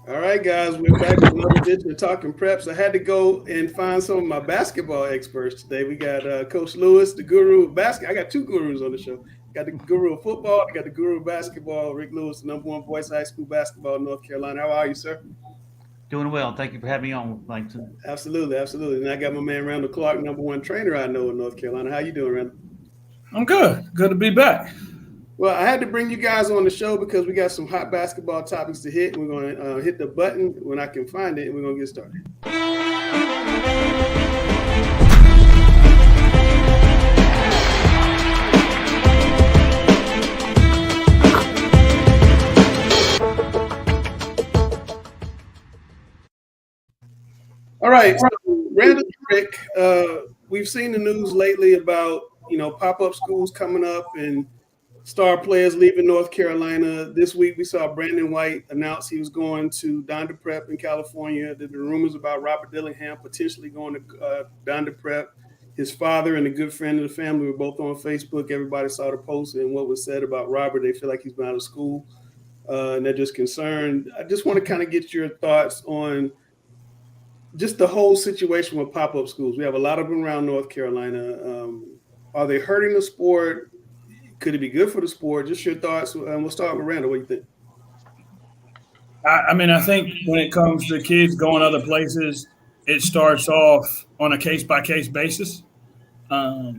All right, guys, we're back with another edition of Talking Preps. I had to go and find some of my basketball experts today. We got Coach Lewis, the guru of basketball. I got two gurus on the show. Got the guru of football. I got the guru of basketball. Rick Lewis, the number one voice of high school basketball in North Carolina. How are you, sir? Doing well. Thank you for having me on, Langston. Absolutely, absolutely. And I got my man Randall Clark, number one trainer I know in North Carolina. How you doing, Randall? I'm good. Good to be back. Well, I had to bring you guys on the show because we got some hot basketball topics to hit. We're going to hit the button when I can find it, and we're going to get started. All right, so Randall, Rick, we've seen the news lately about pop-up schools coming up and star players leaving North Carolina. This week, we saw Brandon White announce he was going to Donda Prep in California. There were rumors about Robert Dillingham potentially going to Donda Prep. His father and a good friend of the family were both on Facebook. Everybody saw the post and what was said about Robert. They feel like he's been out of school, and they're just concerned. I just want to kind of get your thoughts on just the whole situation with pop-up schools. We have a lot of them around North Carolina. Are they hurting the sport? Could it be good for the sport? Just your thoughts. We'll start with Randall. What do you think? I think when it comes to kids going other places, it starts off on a case-by-case basis. In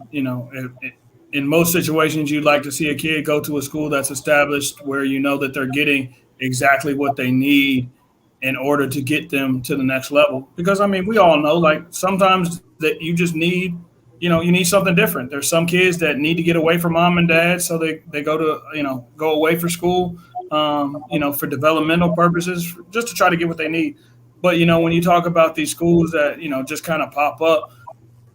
most situations, you'd like to see a kid go to a school that's established where you know that they're getting exactly what they need in order to get them to the next level. Because, we all know, like, sometimes that you just need, you need something different. There's some kids that need to get away from mom and dad, so they go to, go away for school, for developmental purposes, just to try to get what they need. But, when you talk about these schools that, just kind of pop up,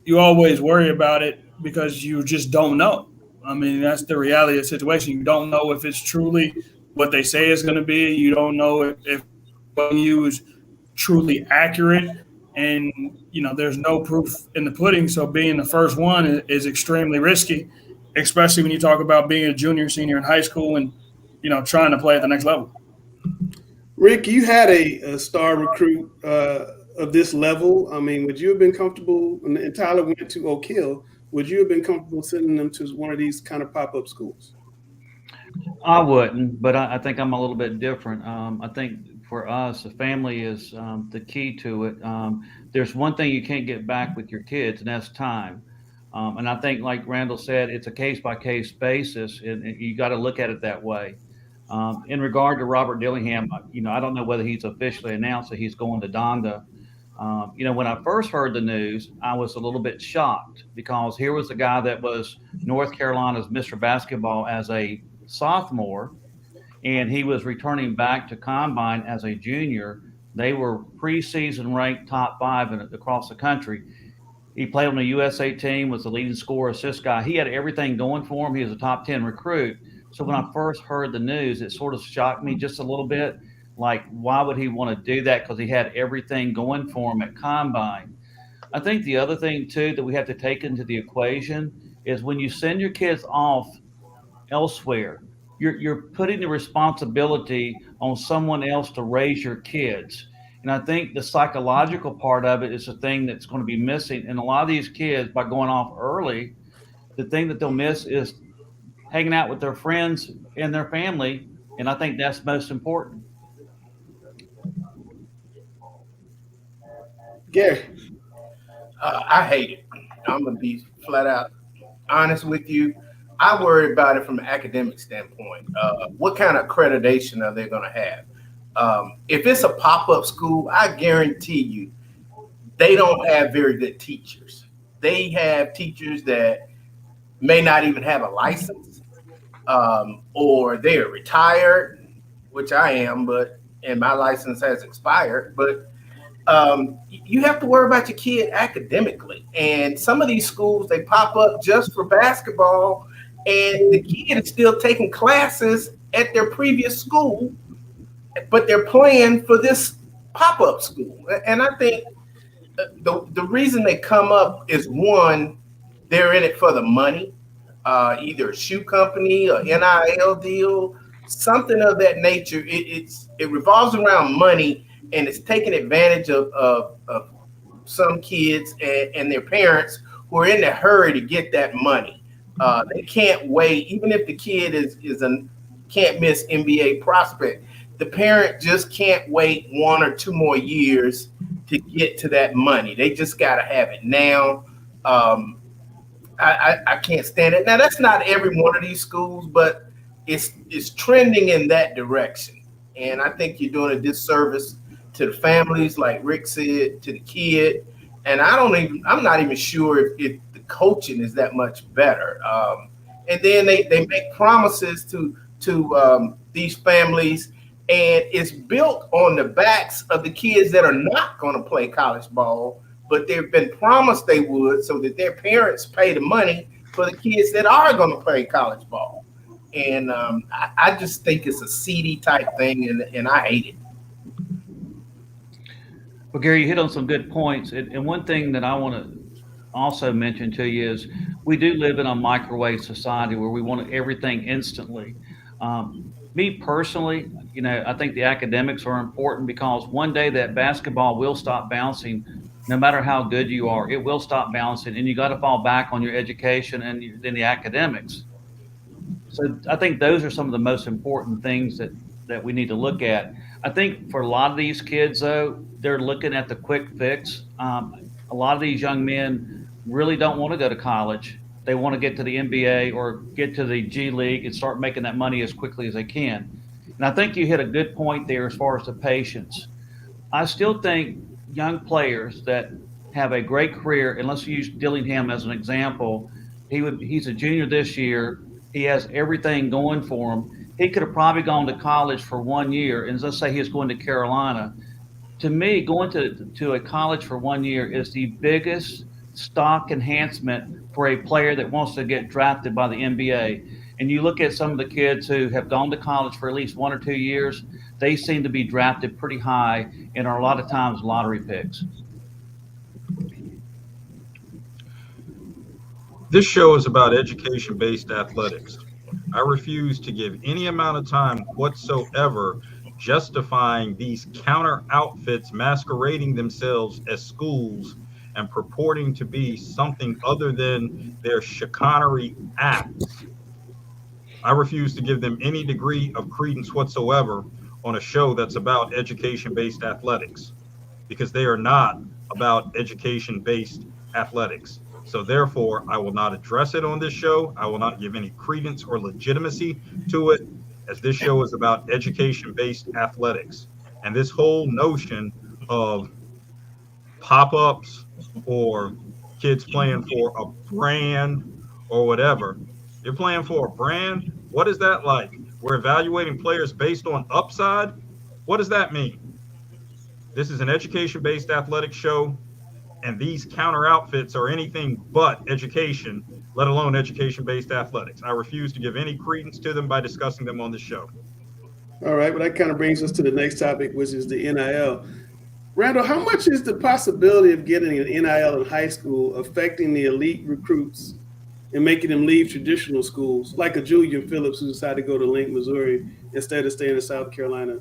you always worry about it because you just don't know. That's the reality of the situation. You don't know if it's truly what they say it's going to be. You don't know if what you is truly accurate, and there's no proof in the pudding. So being the first one is extremely risky, especially when you talk about being a junior, senior in high school and trying to play at the next level. Rick, you had a star recruit of this level. Would you have been comfortable? And Tyler went to Oak Hill. Would you have been comfortable sending them to one of these kind of pop-up schools? I wouldn't, but I think I'm a little bit different. I think for us, the family is the key to it. There's one thing you can't get back with your kids, and that's time. And I think, like Randall said, it's a case-by-case basis, and you got to look at it that way. In regard to Robert Dillingham, I don't know whether he's officially announced that he's going to Donda. When I first heard the news, I was a little bit shocked because here was a guy that was North Carolina's Mr. Basketball as a sophomore, and he was returning back to Combine as a junior. They were preseason ranked top 5 across the country. He played on the USA team, was the leading scorer, assist guy. He had everything going for him. He was a top 10 recruit. So when I first heard the news, it sort of shocked me just a little bit. Like, why would he want to do that? Because he had everything going for him at Combine. I think the other thing, too, that we have to take into the equation is when you send your kids off elsewhere, you're putting the responsibility on someone else to raise your kids. And I think the psychological part of it is the thing that's going to be missing. And a lot of these kids, by going off early, the thing that they'll miss is hanging out with their friends and their family. And I think that's most important. Gary. I hate it. I'm going to be flat out honest with you. I worry about it from an academic standpoint. What kind of accreditation are they going to have? If it's a pop-up school, I guarantee you they don't have very good teachers. They have teachers that may not even have a license, or they are retired, which I am, and my license has expired. But you have to worry about your kid academically. And some of these schools, they pop up just for basketball, and the kid is still taking classes at their previous school, but they're playing for this pop-up school. And I think the reason they come up is, one, they're in it for the money, either a shoe company or NIL deal, something of that nature. It revolves around money, and it's taking advantage of some kids and their parents who are in a hurry to get that money. They can't wait, even if the kid is a can't miss NBA prospect. The parent just can't wait 1 or 2 more years to get to that money. They just got to have it now. I can't stand it. Now, that's not every one of these schools, but it's trending in that direction. And I think you're doing a disservice to the families, like Rick said, to the kid. And I'm not even sure if the coaching is that much better. And then they make promises to these families, and it's built on the backs of the kids that are not going to play college ball, but they've been promised they would, so that their parents pay the money for the kids that are going to play college ball. And I just think it's a seedy type thing, and I hate it. Well, Gary, you hit on some good points. And one thing that I want to also mention to you is we do live in a microwave society where we want everything instantly. Me personally, I think the academics are important, because one day that basketball will stop bouncing. No matter how good you are, it will stop bouncing, and you got to fall back on your education and then the academics. So I think those are some of the most important things that we need to look at. I think for a lot of these kids, though, they're looking at the quick fix. A lot of these young men really don't want to go to college. They want to get to the NBA or get to the G League and start making that money as quickly as they can. And I think you hit a good point there as far as the patience. I still think young players that have a great career, and let's use Dillingham as an example. He's a junior this year. He has everything going for him. He could have probably gone to college for 1 year, and let's say he's going to Carolina. To me, going to a college for 1 year is the biggest stock enhancement for a player that wants to get drafted by the NBA. And you look at some of the kids who have gone to college for at least 1 or 2 years, they seem to be drafted pretty high and are a lot of times lottery picks. This show is about education-based athletics. I refuse to give any amount of time whatsoever justifying these counter outfits masquerading themselves as schools and purporting to be something other than their chicanery acts. I refuse to give them any degree of credence whatsoever on a show that's about education-based athletics, because they are not about education-based athletics. So therefore, I will not address it on this show. I will not give any credence or legitimacy to it, as this show is about education-based athletics. And this whole notion of pop-ups or kids playing for a brand or whatever. You're playing for a brand? What is that like? We're evaluating players based on upside? What does that mean? This is an education-based athletic show, and these counter outfits are anything but education, let alone education-based athletics. I refuse to give any credence to them by discussing them on the show. All right, well, that kind of brings us to the next topic, which is the NIL. Randall, how much is the possibility of getting an NIL in high school affecting the elite recruits and making them leave traditional schools, like a Julian Phillips who decided to go to Link, Missouri, instead of staying in South Carolina,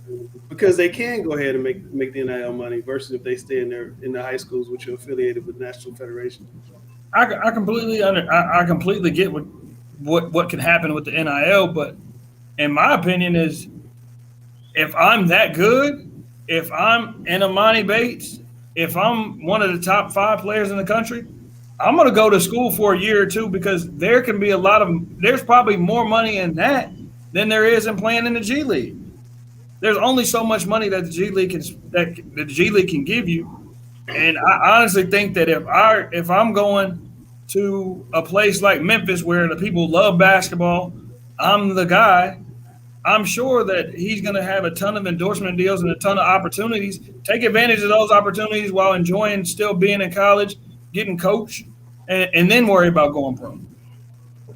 because they can go ahead and make the NIL money versus if they stay in the high schools which are affiliated with national federations? I completely get what can happen with the NIL, but in my opinion is, if I'm that good, if I'm Imani Bates, if I'm one of the top 5 players in the country, I'm going to go to school for a year or two, because there can be there's probably more money in that than there is in playing in the G League. There's only so much money that the G League can give you. And I honestly think that if I'm going to a place like Memphis where the people love basketball, I'm the guy, I'm sure that he's going to have a ton of endorsement deals and a ton of opportunities. Take advantage of those opportunities while enjoying still being in college, getting coached, and then worry about going pro.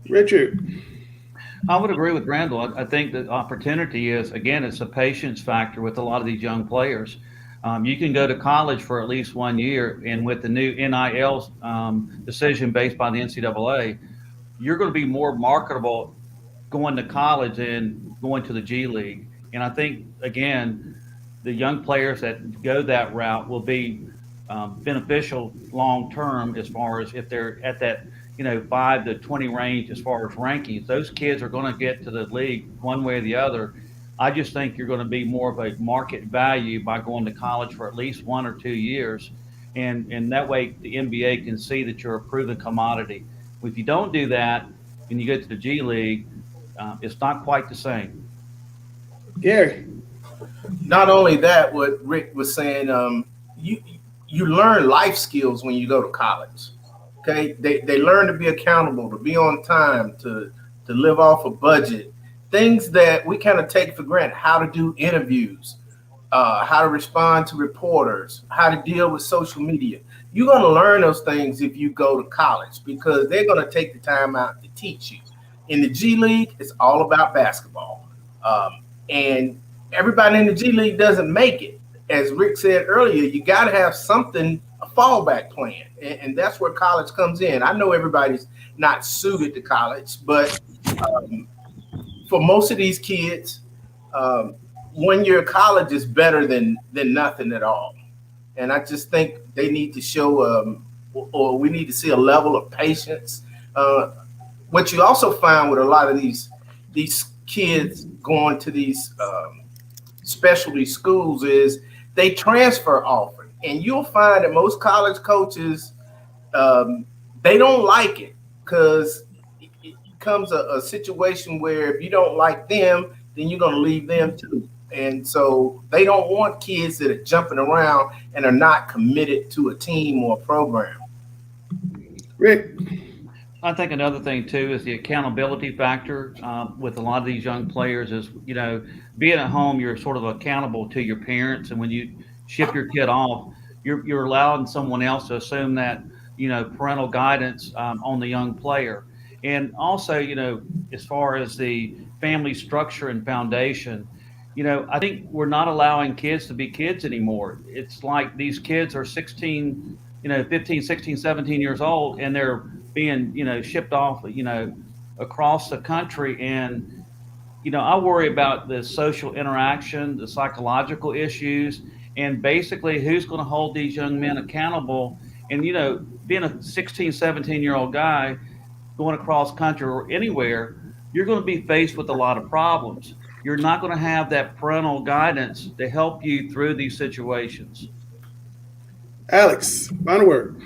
Richard. I would agree with Randall. I think the opportunity is, again, it's a patience factor with a lot of these young players. You can go to college for at least 1 year, and with the new NIL decision based by the NCAA, you're going to be more marketable going to college than going to the G League. And I think, again, the young players that go that route will be beneficial long term, as far as if they're at that 5 to 20 range as far as rankings. Those kids are going to get to the league one way or the other. I just think you're going to be more of a market value by going to college for at least 1 or 2 years, and that way the NBA can see that you're a proven commodity. If you don't do that and you go to the G League, it's not quite the same. Gary. Not only that, what Rick was saying, you learn life skills when you go to college. Okay, they learn to be accountable, to be on time, to live off a budget, things that we kind of take for granted. How to do interviews, how to respond to reporters, how to deal with social media. You're going to learn those things if you go to college, because they're going to take the time out to teach you. In the G League, it's all about basketball, and everybody in the G League doesn't make it. As Rick said earlier, you got to have something, a fallback plan, and that's where college comes in. I know everybody's not suited to college, but for most of these kids, 1 year of college is better than nothing at all. And I just think they need to show, or we need to see a level of patience. What you also find with a lot of these kids going to these specialty schools is they transfer often, and you'll find that most college coaches, they don't like it, because it becomes a situation where if you don't like them, then you're going to leave them too. And so they don't want kids that are jumping around and are not committed to a team or a program. Rick. I think another thing too is the accountability factor with a lot of these young players is, being at home, you're sort of accountable to your parents. And when you ship your kid off, you're allowing someone else to assume that, parental guidance on the young player. And also, as far as the family structure and foundation, I think we're not allowing kids to be kids anymore. It's like these kids are 16, 15, 16, 17 years old, and they're being, shipped off, across the country. And, I worry about the social interaction, the psychological issues, and basically who's going to hold these young men accountable. And, being a 16, 17-year-old guy going across country or anywhere, you're going to be faced with a lot of problems. You're not going to have that parental guidance to help you through these situations. Alex, final word.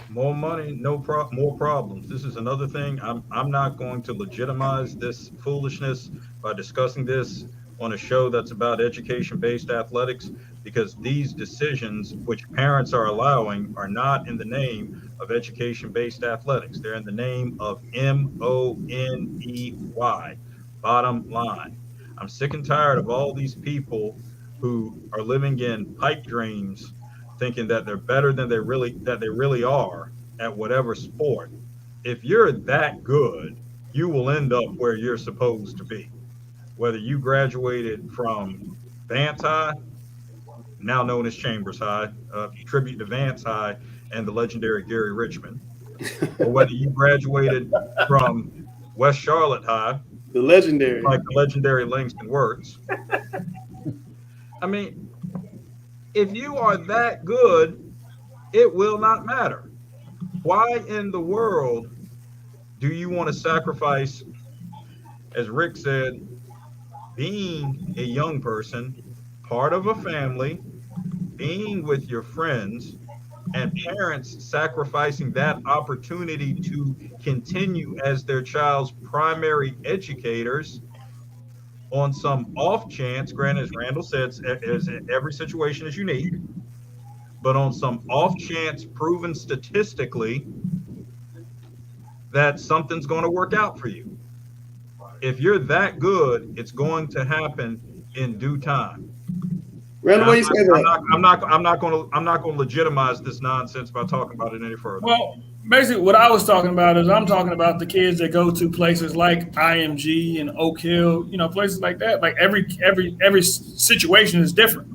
More money, more problems. This is another thing. I'm not going to legitimize this foolishness by discussing this on a show that's about education-based athletics, because these decisions, which parents are allowing, are not in the name of education-based athletics. They're in the name of MONEY, bottom line. I'm sick and tired of all these people who are living in pipe dreams, thinking that they're better than they really are at whatever sport. If you're that good, you will end up where you're supposed to be. Whether you graduated from Vance High, now known as Chambers High, tribute to Vance High and the legendary Gary Richmond, or whether you graduated from West Charlotte High, the legendary Langston Wirtz. I mean, if you are that good, it will not matter. Why in the world do you want to sacrifice, as Rick said, being a young person, part of a family, being with your friends, and parents sacrificing that opportunity to continue as their child's primary educators on some off chance? Granted, as Randall said, every situation is unique, but on some off chance proven statistically that something's going to work out for you. If you're that good, it's going to happen in due time. Randall, what you say that? I'm not going to legitimize this nonsense by talking about it any further. Well, basically, what I was talking about is I'm talking about the kids that go to places like IMG and Oak Hill, places like that. Like every situation is different.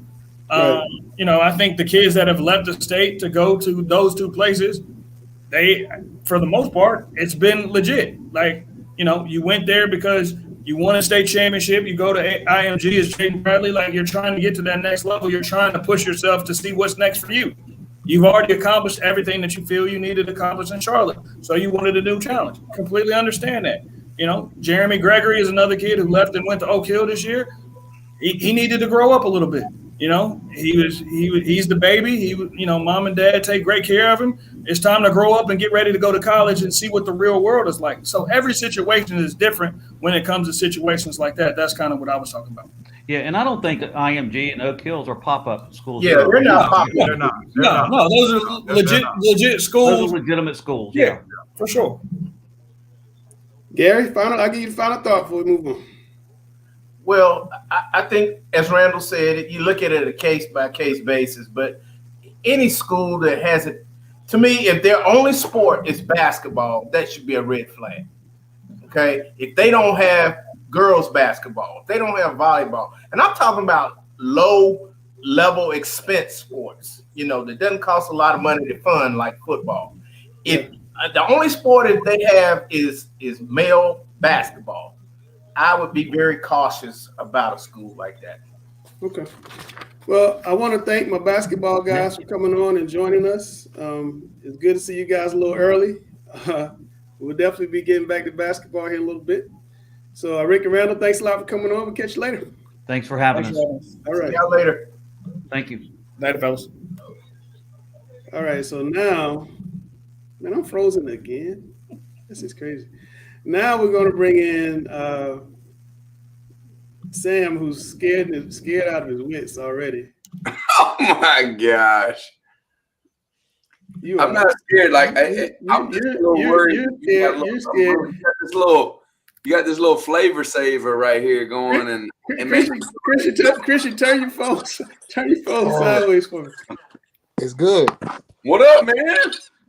Right. I think the kids that have left the state to go to those two places, they, for the most part, it's been legit. Like, you went there because You won a state championship. You go to IMG as Jaden Bradley. Like, you're trying to get to that next level. You're trying to push yourself to see what's next for you. You've already accomplished everything that you feel you needed to accomplish in Charlotte. So you wanted a new challenge. Completely understand that. You know, Jeremy Gregory is another kid who left and went to Oak Hill this year. He needed to grow up a little bit. You know, he's the baby. Mom and dad take great care of him. It's time to grow up and get ready to go to college and see what the real world is like. So every situation is different when it comes to situations like that. That's kind of what I was talking about. Yeah, and I don't think that IMG and Oak Hills are pop-up schools. Yeah, they're not pop-up. They're not. No, those are legit schools. Those are legitimate schools. Yeah, for sure. Gary, I'll give you the final thought before we move on. Well, I think, as Randall said, you look at it a case-by-case basis, but any school that has it, to me, if their only sport is basketball, that should be a red flag, okay? If they don't have girls basketball, if they don't have volleyball, and I'm talking about low-level expense sports, that doesn't cost a lot of money to fund, like football. If the only sport that they have is male basketball, I would be very cautious about a school like that. Okay. Well, I want to thank my basketball guys for coming on and joining us. It's good to see you guys a little early. We'll definitely be getting back to basketball here in a little bit. So, Rick and Randall, thanks a lot for coming on. We'll catch you later. Thanks for having us. All right. See y'all later. Thank you. Later, fellas. All right. So now, man, I'm frozen again. This is crazy. Now we're going to bring in Sam, who's scared out of his wits already. Oh my gosh! I'm not scared. Like I'm just a little worried. You're scared. You got this little flavor saver right here going, and Christian, turn your phone sideways for me. It's good. What up, man?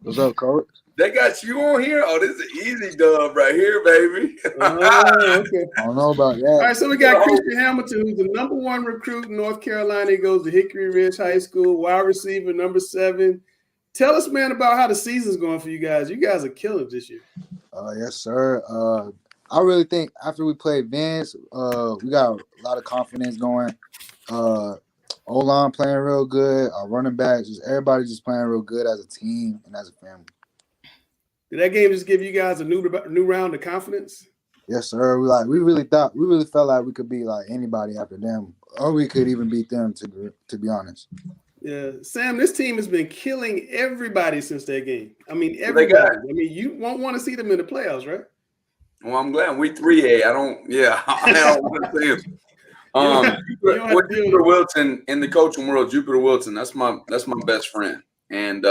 What's up, coach? They got you on here. Oh, this is an easy dub right here, baby. Okay. I don't know about that. All right, so we got Christian Hamilton, who's the #1 recruit in North Carolina. He goes to Hickory Ridge High School, wide receiver, number 7. Tell us, man, about how the season's going for you guys. You guys are killing this year. Yes, sir. I really think after we played Vince, we got a lot of confidence going. O-line playing real good. Our running backs, everybody just playing real good as a team and as a family. Did that game just give you guys a new round of confidence? Yes, sir. We really felt like we could beat like anybody after them, or we could even beat them. To be honest. Yeah, Sam, this team has been killing everybody since that game. I mean, everybody. I mean, you won't want to see them in the playoffs, right? Well, I'm glad we 3A. I don't want to see them. With Jupiter Wilson in the coaching world, Jupiter Wilson, that's my best friend, and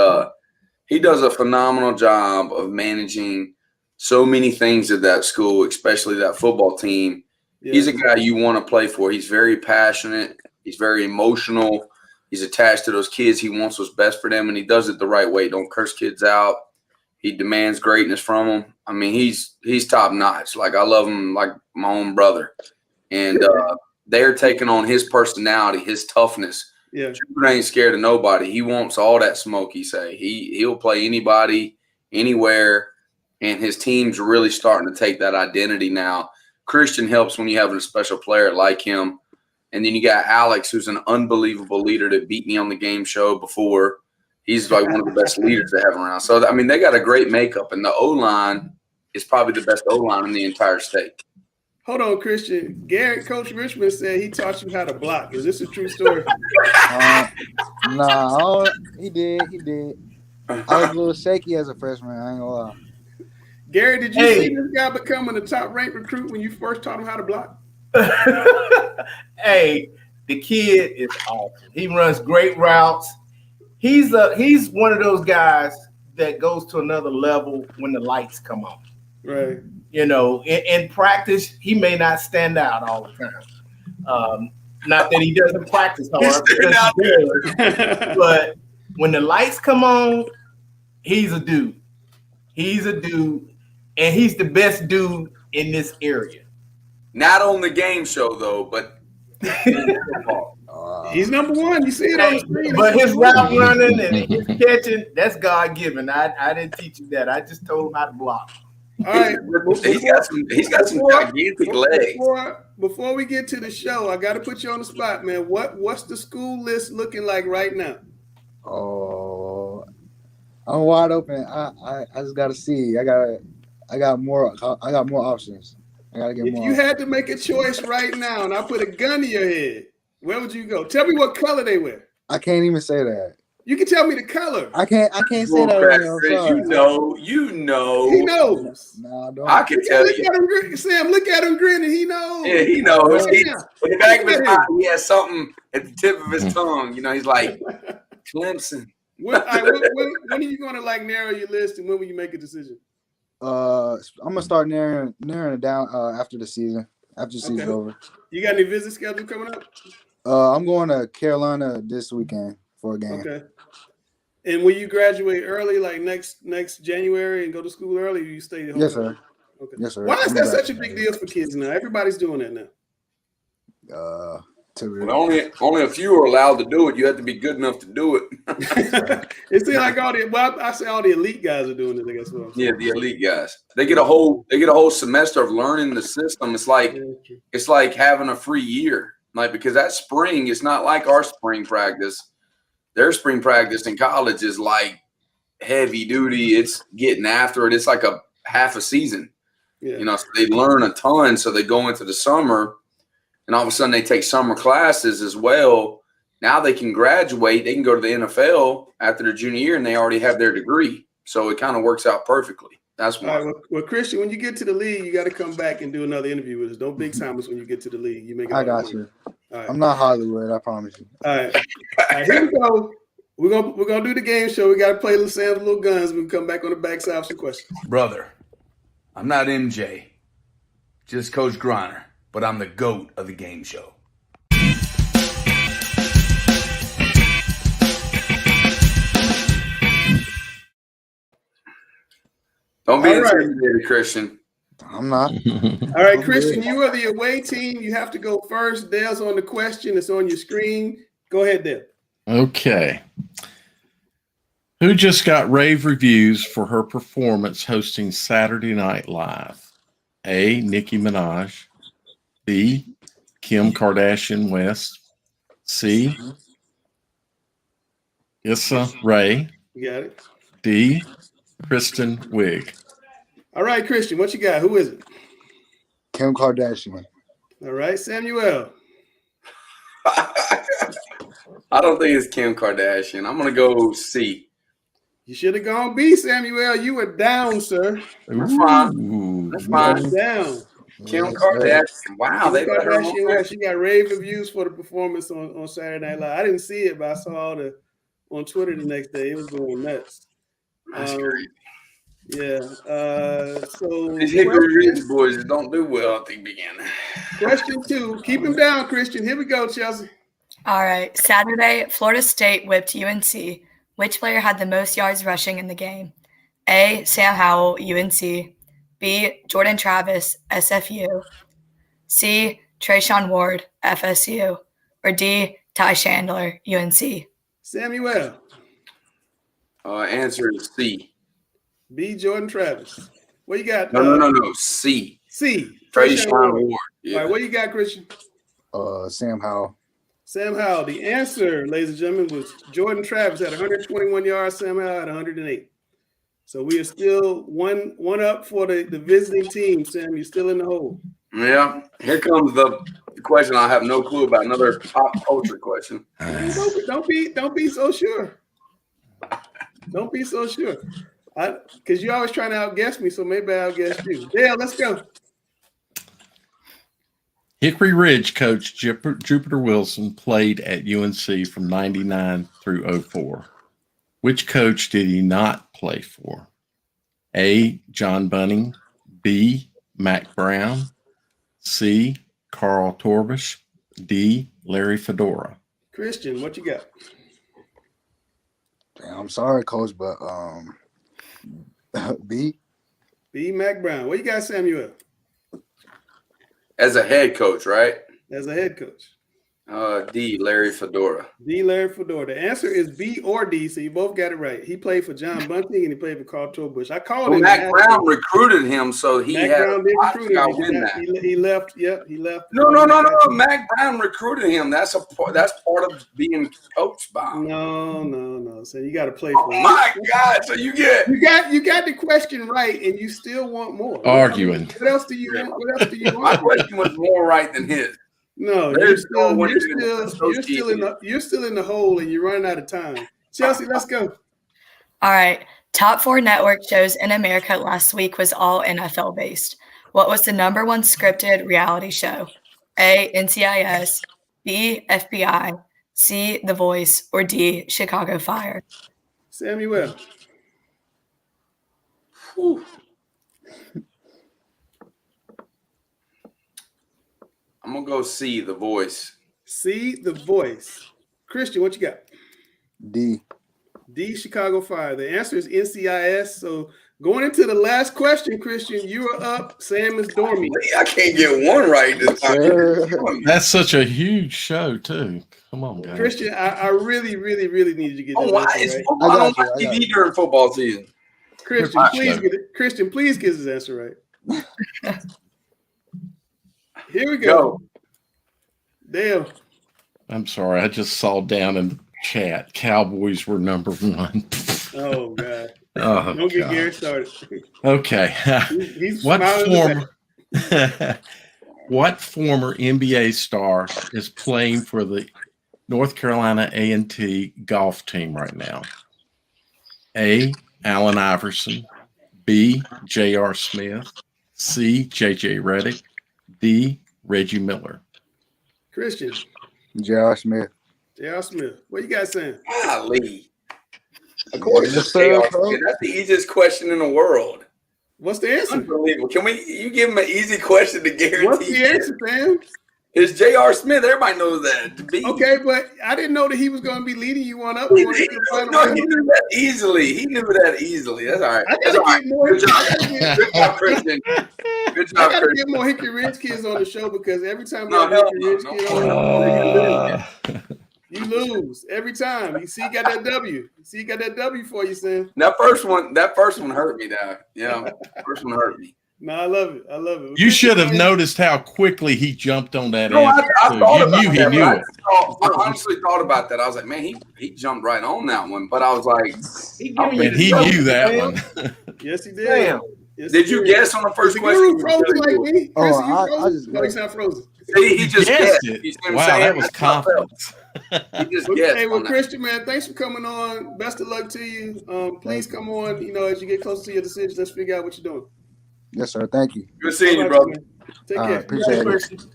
he does a phenomenal job of managing so many things at that school, especially that football team. Yeah. He's a guy you want to play for. He's very passionate. He's very emotional. He's attached to those kids. He wants what's best for them, and he does it the right way. Don't curse kids out. He demands greatness from them. I mean, he's top notch. Like, I love him like my own brother. And they're taking on his personality, his toughness. Yeah, Jupiter ain't scared of nobody. He wants all that smoke. He say he'll play anybody, anywhere, and his team's really starting to take that identity now. Christian helps when you have a special player like him, and then you got Alex, who's an unbelievable leader that beat me on the game show before. He's like one of the best leaders they have around. So I mean, they got a great makeup, and the O-line is probably the best O-line in the entire state. Hold on, Christian. Coach Richmond said he taught you how to block. Is this a true story? Nah, he did. I was a little shaky as a freshman. I ain't gonna lie. Gary, did you see this guy becoming a top-ranked recruit when you first taught him how to block? Hey, the kid is awesome. He runs great routes. He's one of those guys that goes to another level when the lights come on. Right. You know, in practice, he may not stand out all the time. Not that he doesn't practice hard, but when the lights come on, he's a dude. He's a dude, and he's the best dude in this area. Not on the game show, though, but he's #1. You see it on the screen. But his route running and his catching, that's God-given. I didn't teach him that. I just told him how to block. All right. He's got some gigantic legs. Before we get to the show, I got to put you on the spot, man. What's the school list looking like right now? Oh, I'm wide open. I just gotta see. I got more options. I gotta get more. If you had to make a choice right now, and I put a gun to your head, where would you go? Tell me what color they wear. I can't even say that. You can tell me the color. I can't say that right now. You know. He knows. No, I don't. I can tell you. Sam, look at him grinning. He knows. Yeah, he knows. In the back of his eye, he has something at the tip of his tongue. You know, he's like, Clemson. When are you going to like narrow your list, and when will you make a decision? I'm gonna start narrowing it down after the season. After the season's over. You got any visit schedule coming up? I'm going to Carolina this weekend for a game. Okay. And will you graduate early, like next January, and go to school early? Or you stay at home? Yes, sir. Okay. Yes, sir. Why is that such a big deal for kids now? Everybody's doing that now. Only a few are allowed to do it. You have to be good enough to do it. It seems like all the elite guys are doing it. I guess. Yeah, the elite guys. They get a whole semester of learning the system. It's like having a free year. Like, because that spring is not like our spring practice. Their spring practice in college is like heavy duty. It's getting after it. It's like a half a season. Yeah. You know, so they learn a ton. So they go into the summer, and all of a sudden they take summer classes as well. Now they can graduate. They can go to the NFL after their junior year, and they already have their degree. So it kind of works out perfectly. That's why. All right, well, Christian, when you get to the league, you got to come back and do another interview with us. Don't big time us when you get to the league. You make. I got you. All right. I'm not Hollywood. I promise you. All right. Here we go. We're gonna do the game show. We got to play Sam's little guns. We can come back on the backside of some questions. Brother, I'm not MJ, just Coach Griner, but I'm the GOAT of the game show. Don't be intimidated, Christian. I'm not. All right, Christian, you are the away team. You have to go first. Dale's on the question. It's on your screen. Go ahead, Dale. Okay. Who just got rave reviews for her performance hosting Saturday Night Live? A, Nicki Minaj. B, Kim Kardashian West. C, Issa Rae. You got it. D, Kristen Wiig. All right, Christian, what you got? Who is it? Kim Kardashian. All right, Samuel. I don't think it's Kim Kardashian. I'm going to go C. You should have gone B, Samuel. You were down, sir. That's fine. That's fine. Down. Kim Kardashian. Wow. Kim Kardashian, she got rave reviews for the performance on Saturday Night Live. I didn't see it, but I saw on Twitter the next day. It was going nuts. That's great. Yeah. So these Hickory Ridge boys don't do well at the beginning. Question 2. Keep him down, Christian. Here we go, Chelsea. All right. Saturday, Florida State whipped UNC. Which player had the most yards rushing in the game? A, Sam Howell, UNC. B, Jordan Travis, SFU. C, Trayshawn Ward, FSU. Or D, Ty Chandler, UNC. Samuel. Answer is C. B, Jordan Travis. What you got? No. C. C. Trayshawn Ward. Yeah. All right, what you got, Christian? Sam Howell. Sam Howell. The answer, ladies and gentlemen, was Jordan Travis had 121 yards. Sam Howell had 108. So we are still one up for the visiting team. Sam, you're still in the hole. Yeah. Here comes the question I have no clue about. Another pop culture question. Don't be so sure. Don't be so sure. Because you're always trying to outguess me, so maybe I'll guess you. Dale, let's go. Hickory Ridge coach Jupiter Wilson played at UNC from 99 through 04. Which coach did he not play for? A, John Bunning. B, Mac Brown. C, Carl Torbish. D, Larry Fedora. Christian, what you got? Damn, I'm sorry, Coach, but B. B, Mac Brown. What you got, Samuel? As a head coach, right? As a head coach. D. Larry Fedora. D. Larry Fedora. The answer is B or D, so you both got it right. He played for John Bunting and he played for Carl Bush. I called him. Mac Brown recruited him, so he Mac had Brown did recruit him. win that. He left. Yep, he left. No. Mac Brown recruited him. That's part of being coached by him. No. So you got to play for him. My God! So you got the question right, and you still want more. Arguing. What else do you want? What else do you My want? question was more right than his. No, you're still in the hole, and you're running out of time. Chelsea, let's go. All right. Top 4 network shows in America last week was all NFL based. What was the number 1 scripted reality show? A. NCIS, B. FBI, C. The Voice, or D. Chicago Fire? Samuel. Whew. I'm gonna go C. The Voice. C. The Voice. Christian, what you got? D. D. Chicago Fire. The answer is NCIS. So going into the last question, Christian, you are up. Sam is dormant. I can't get one right this time. That's such a huge show, too. Come on, guys. Christian, I really, really, really need you to get that why answer is right. football? I don't watch TV during football season. Christian, please get his answer right. Here we go. Dale. I'm sorry. I just saw down in the chat. Cowboys were number 1. Oh, God. Oh, don't get God. Gary started. Okay. He's what former NBA star is playing for the North Carolina A&T golf team right now? A. Allen Iverson, B. J.R. Smith, C. J.J. Redick, D. Reggie Miller. Christian. J.R. Smith. J.R. Smith. What you guys saying? Golly. Of course, that's the easiest question in the world. What's the answer? Unbelievable. You give him an easy question to guarantee? What's the answer, Sam? It's J.R. Smith. Everybody knows that. Okay, but I didn't know that he was going to be leading you on up. He knew that easily. That's all right. That's all right. Good job, Christian. Good job, I got to get more Hickey Ridge kids on the show because every time we have Hickey Ridge kids on the show, you lose every time. You see, you got that W. You got that W for you, Sam. That first one hurt me, Dad. Yeah, first one hurt me. No, I love it. You should have noticed how quickly he jumped on that No, answer. I thought about He that, knew it. I honestly thought about that. I was like, man, he jumped right on that one. But I was like, he knew that one. Yes, he did. Damn. Yes, did you guess on the first question? Frozen like me? I just he's not frozen. See, he just guessed it. You see what I'm Wow, saying? that was confidence. He just guessed. Hey, well, on that. Christian, man, thanks for coming on. Best of luck to you. Please come on. As you get closer to your decisions, let's figure out what you're doing. Yes, sir. Thank you. Good seeing you, brother. Take care. Appreciate it.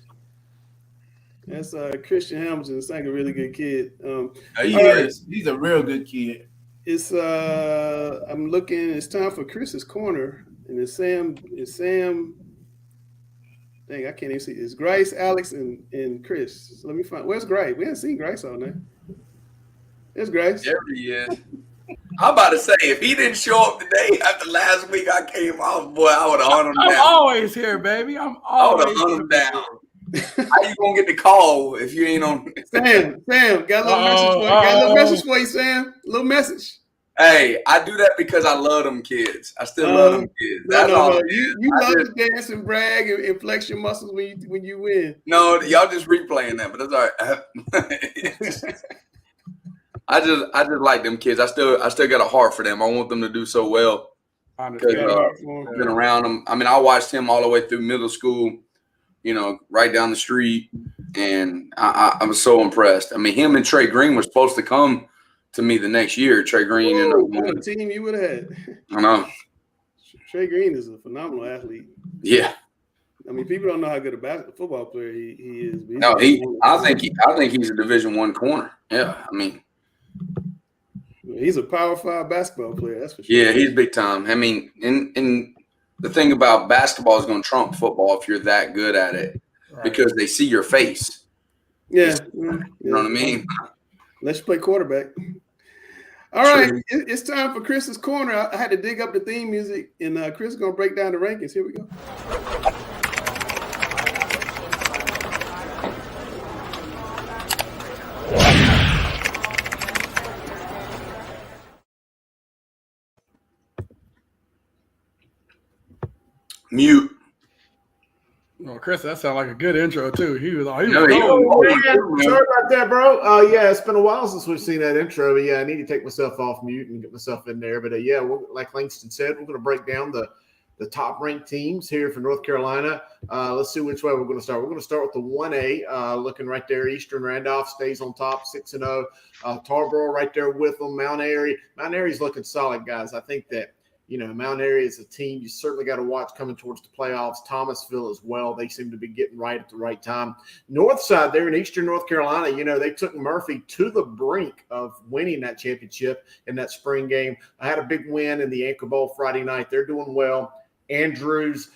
That's Christian Hamilton. It's like a really good kid. He is. He's a real good kid. It's I'm looking. It's time for Chris's corner, and it's Sam. Dang, I can't even see. It's Grace, Alex, and Chris. So let me find. Where's Grace? We haven't seen Grace all night. There's Grace. There he is. I'm about to say, if he didn't show up today after last week I came off, boy, I would have hunted him down. I'm always here, baby. I would have hunted him down. How you gonna get the call if you ain't on? Sam, got a little message for you. Got a little message for you, Sam. A little message. Hey, I do that because I love them kids. I still love them kids. That's all. You love to dance and brag and flex your muscles when you win. No, y'all just replaying that, but that's all right. I just like them kids. I still got a heart for them. I want them to do so well. Because I've been around them. I mean, I watched him all the way through middle school, right down the street, and I was so impressed. I mean, him and Trey Green were supposed to come to me the next year. Trey Green and what a team you would have had. I know. Trey Green is a phenomenal athlete. Yeah. I mean, people don't know how good a football player he is. No, I think he's a Division I corner. Yeah, I mean. He's a Power 5 basketball player, that's for sure. Yeah, he's big time. I mean, and the thing about basketball is going to trump football if you're that good at it, because they see your face. Yeah. You know what I mean? Let's play quarterback. All right, it's time for Chris's corner. I had to dig up the theme music, and Chris is going to break down the rankings. Here we go. Mute. Oh, Chris, that sounded like a good intro too. He was Yeah, going. Sorry about that, bro. Yeah, it's been a while since we've seen that intro. But yeah, I need to take myself off mute and get myself in there. But yeah, like Langston said, we're going to break down the top ranked teams here for North Carolina. Let's see which way we're going to start. We're going to start with the 1A, looking right there. Eastern Randolph stays on top, 6-0. Tarboro right there with them. Mount Airy. Mount Airy's looking solid, guys. I think that, Mount Airy is a team you certainly got to watch coming towards the playoffs. Thomasville as well. They seem to be getting right at the right time. North side there in Eastern North Carolina, they took Murphy to the brink of winning that championship in that spring game. I had a big win in the Anchor Bowl Friday night. They're doing well. Andrews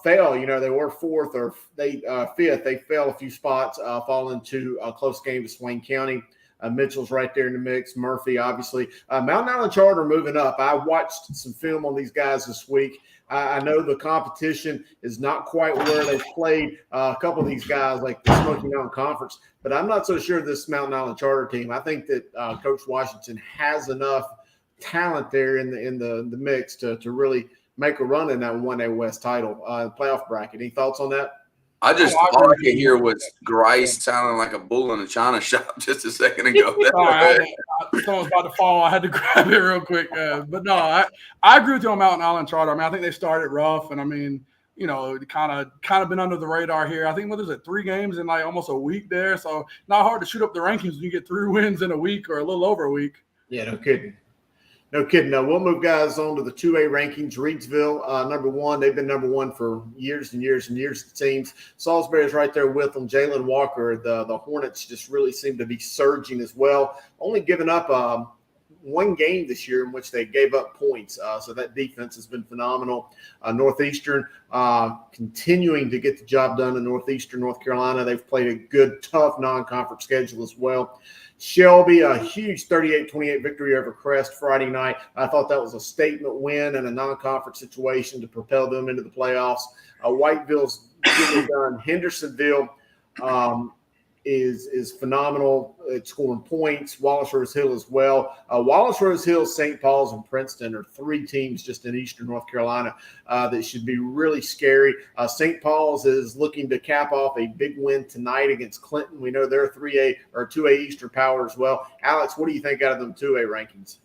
fell. They were fourth or fifth. They fell a few spots, falling to a close game to Swain County. Mitchell's right there in the mix. Murphy, obviously. Mountain Island Charter moving up. I watched some film on these guys this week. I know the competition is not quite where they've played a couple of these guys like the Smoky Mountain Conference, but I'm not so sure this Mountain Island Charter team. I think that Coach Washington has enough talent there in the mix to really make a run in that 1A West title playoff bracket. Any thoughts on that? All I could hear was Grice sounding like a bull in a china shop just a second ago. Someone's about to fall. I had to grab it real quick. But no, I agree with you on Mountain Island Charter. I mean, I think they started rough, and I mean, kind of been under the radar here. I think what is it, 3 games in like almost a week there, so not hard to shoot up the rankings when you get 3 wins in a week or a little over a week. Yeah, no kidding. No kidding. Now, we'll move guys on to the 2A rankings. Reidsville, number 1. They've been number 1 for years and years and years, it seems. Salisbury's right there with them. Jalen Walker, the Hornets just really seem to be surging as well. Only giving up 1 game this year in which they gave up points. So that defense has been phenomenal. Northeastern continuing to get the job done in Northeastern North Carolina. They've played a good, tough non-conference schedule as well. Shelby, a huge 38-28 victory over Crest Friday night. I thought that was a statement win in a non-conference situation to propel them into the playoffs. Whiteville's getting it done. Hendersonville is phenomenal at scoring points. Wallace Rose Hill as well. Wallace Rose Hill, St. Paul's, and Princeton are 3 teams just in Eastern North Carolina that should be really scary. St. Paul's is looking to cap off a big win tonight against Clinton. We know they're 3A or 2A Eastern power as well. Alex, what do you think out of them 2A rankings?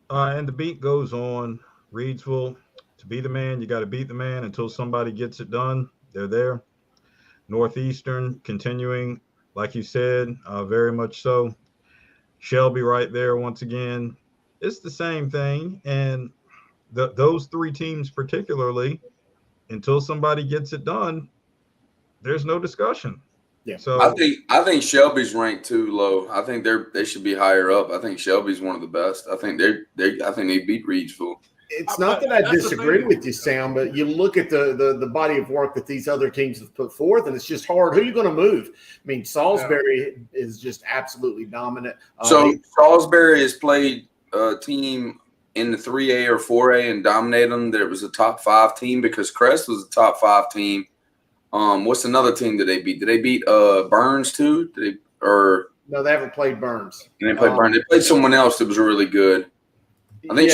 And the beat goes on. Reidsville, to be the man, you got to beat the man until somebody gets it done. They're there. Northeastern continuing, like you said, very much so. Shelby right there once again. It's the same thing. And those 3 teams particularly, until somebody gets it done, there's no discussion. Yeah. So I think Shelby's ranked too low. I think they should be higher up. I think Shelby's one of the best. I think they beat Reidsville. It's not that I disagree with you, Sam, but you look at the body of work that these other teams have put forth, and it's just hard. Who are you going to move? I mean, Salisbury is just absolutely dominant. So Salisbury has played a team in the 3A or 4A and dominated them. There was a top 5 team because Crest was a top 5 team. What's another team that they beat? Did they beat Burns too? No, they haven't played Burns. And they played Burns. They played someone else that was really good. I think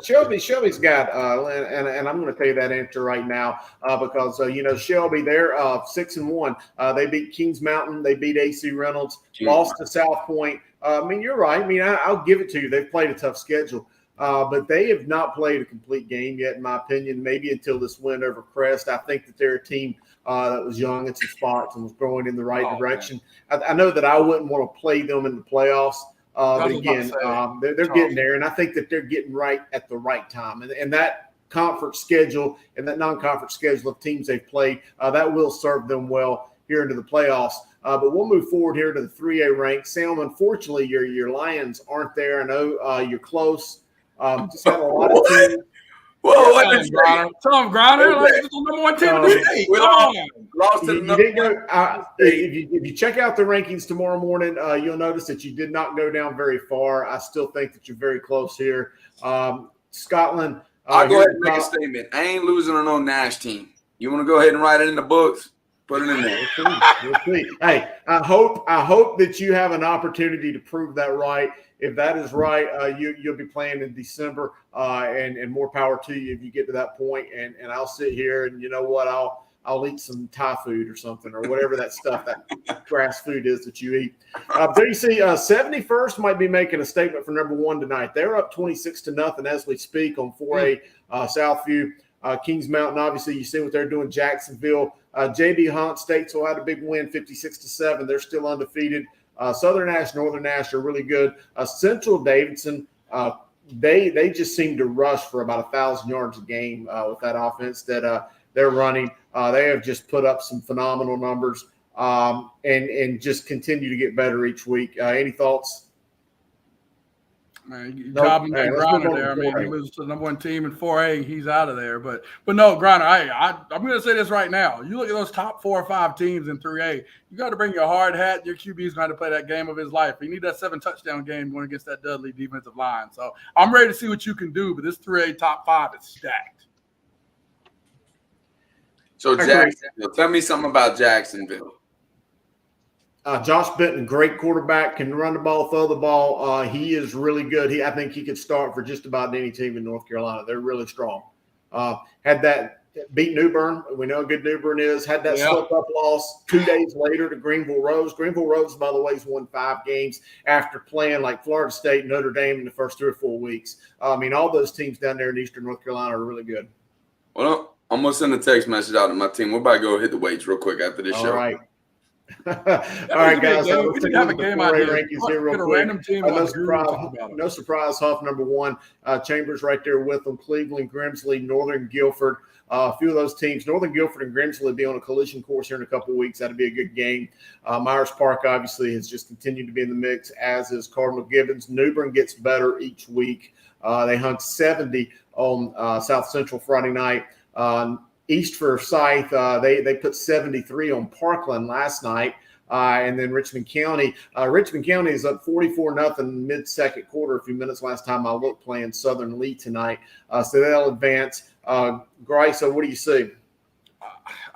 Shelby's got, and I'm going to tell you that answer right now because Shelby, they're 6-1. They beat Kings Mountain, they beat AC Reynolds, lost to South Point. I mean, you're right. I mean, I'll give it to you. They've played a tough schedule, but they have not played a complete game yet, in my opinion. Maybe until this win over Crest. I think that they're a team that was young in some spots and was growing in the right direction. I know that I wouldn't want to play them in the playoffs. But again, they're getting there, and I think that they're getting right at the right time. And that conference schedule and that non-conference schedule of teams they've played, that will serve them well here into the playoffs. But we'll move forward here to the 3A ranks. Sam, unfortunately, your Lions aren't there. I know you're close. Just had a lot of teams. Whoa, Tom Griner, like the number 1 team in the state. Lost to you didn't go. If you check out the rankings tomorrow morning, you'll notice that you did not go down very far. I still think that you're very close here. Scotland. I'll go ahead and make a statement. I ain't losing on no Nash team. You want to go ahead and write it in the books? Put it in there. We'll see. Hey, I hope that you have an opportunity to prove that right. If that is right, you'll be playing in December, and more power to you if you get to that point. And I'll sit here and you know what, I'll eat some Thai food or something or whatever that stuff, that grass food is that you eat. There you see, 71st might be making a statement for number 1 tonight. They're up 26-0 as we speak on 4A Southview. Kings Mountain, obviously, you see what they're doing. Jacksonville, JB Hunt, Statesville had a big win, 56-7. They're still undefeated. Southern Ash, Northern Ash are really good. Central Davidson, they just seem to rush for about 1,000 yards a game with that offense that they're running. They have just put up some phenomenal numbers and just continue to get better each week. Any thoughts? Man, you compliment Griner there. I mean, he was the number 1 team in 4A. He's out of there. But no, Griner, I'm going to say this right now. You look at those top 4 or 5 teams in 3A, you got to bring your hard hat. Your QB's going to play that game of his life. You need that 7-touchdown game going against that Dudley defensive line. So I'm ready to see what you can do. But this 3A top 5 is stacked. So Jacksonville, tell me something about Jacksonville. Josh Benton, great quarterback, can run the ball, throw the ball. He is really good. I think he could start for just about any team in North Carolina. They're really strong. Had that beat New Bern. We know how good New Bern is. Had that slip-up loss 2 days later to Greenville Rose. Greenville Rose, by the way, has won 5 games after playing like Florida State and Notre Dame in the first 3 or 4 weeks. I mean, all those teams down there in Eastern North Carolina are really good. Well, I'm going to send a text message out to my team. We're about to go hit the weights real quick after this show. All right. All right, guys. We did have a game idea. Rankings here real quick. No surprise. Huff number 1. Chambers right there with them. Cleveland, Grimsley, Northern Guilford. A few of those teams. Northern Guilford and Grimsley will be on a collision course here in a couple of weeks. That'll be a good game. Myers Park obviously has just continued to be in the mix, as is Cardinal Gibbons. New Bern gets better each week. They hung 70 on South Central Friday night. East Forsyth, they put 73 on Parkland last night. And then Richmond County is up 44-0 mid-second quarter, a few minutes last time I looked, playing Southern Lee tonight. So they'll advance. Grice, so what do you see?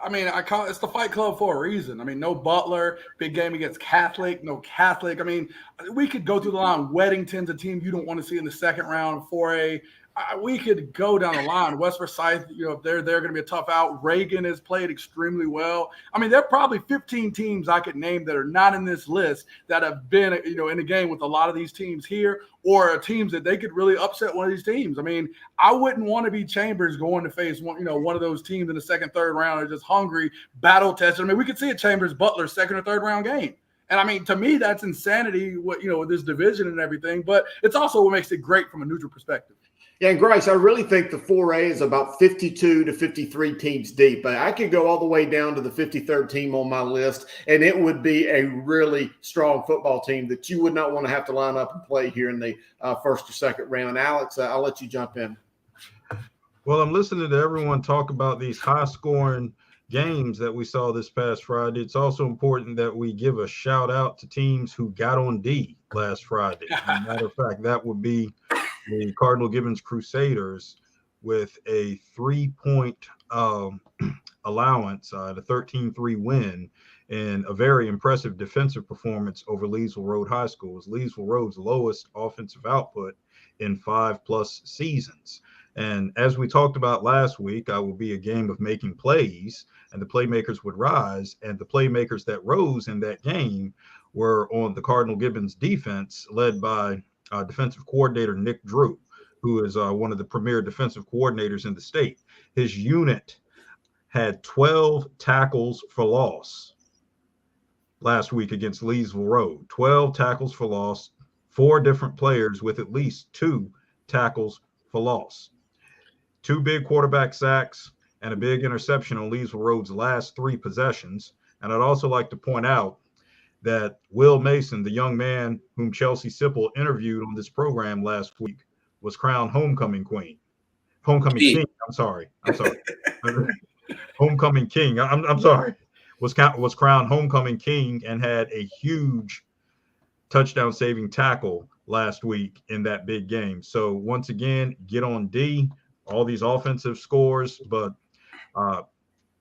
I mean, it's the Fight Club for a reason. I mean, no Butler, big game against Catholic, no Catholic. I mean, we could go through the line. Weddington's a team you don't want to see in the second round, 4A. We could go down the line. West Forsyth, they're going to be a tough out. Reagan has played extremely well. I mean, there are probably 15 teams I could name that are not in this list that have been, in the game with a lot of these teams here, or teams that they could really upset one of these teams. I mean, I wouldn't want to be Chambers going to face one of those teams in the second, third round, are just hungry, battle tested. I mean, we could see a Chambers Butler second or third round game. And I mean, to me, that's insanity, with this division and everything, but it's also what makes it great from a neutral perspective. Yeah, and Grice, I really think the 4A is about 52 to 53 teams deep. I could go all the way down to the 53rd team on my list, and it would be a really strong football team that you would not want to have to line up and play here in the first or second round. Alex, I'll let you jump in. Well, I'm listening to everyone talk about these high-scoring games that we saw this past Friday. It's also important that we give a shout-out to teams who got on D last Friday. As a matter of fact, that would be the Cardinal Gibbons Crusaders with a 3-point allowance, the 13-3 win, and a very impressive defensive performance over Leesville Road High School. It's Leesville Road's lowest offensive output in 5+ seasons. And as we talked about last week, I will be a game of making plays, and the playmakers would rise, and the playmakers that rose in that game were on the Cardinal Gibbons defense, led by defensive coordinator Nick Drew, who is one of the premier defensive coordinators in the state. His unit had 12 tackles for loss last week against Leesville Road. 12 tackles for loss, 4 different players with at least 2 tackles for loss. 2 big quarterback sacks and a big interception on Leesville Road's last 3 possessions. And I'd also like to point out that Will Mason, the young man whom Chelsea Sipple interviewed on this program last week, was crowned homecoming king. I'm sorry. Homecoming king. I'm sorry. Was crowned homecoming king and had a huge touchdown saving tackle last week in that big game. So once again, get on D, all these offensive scores, but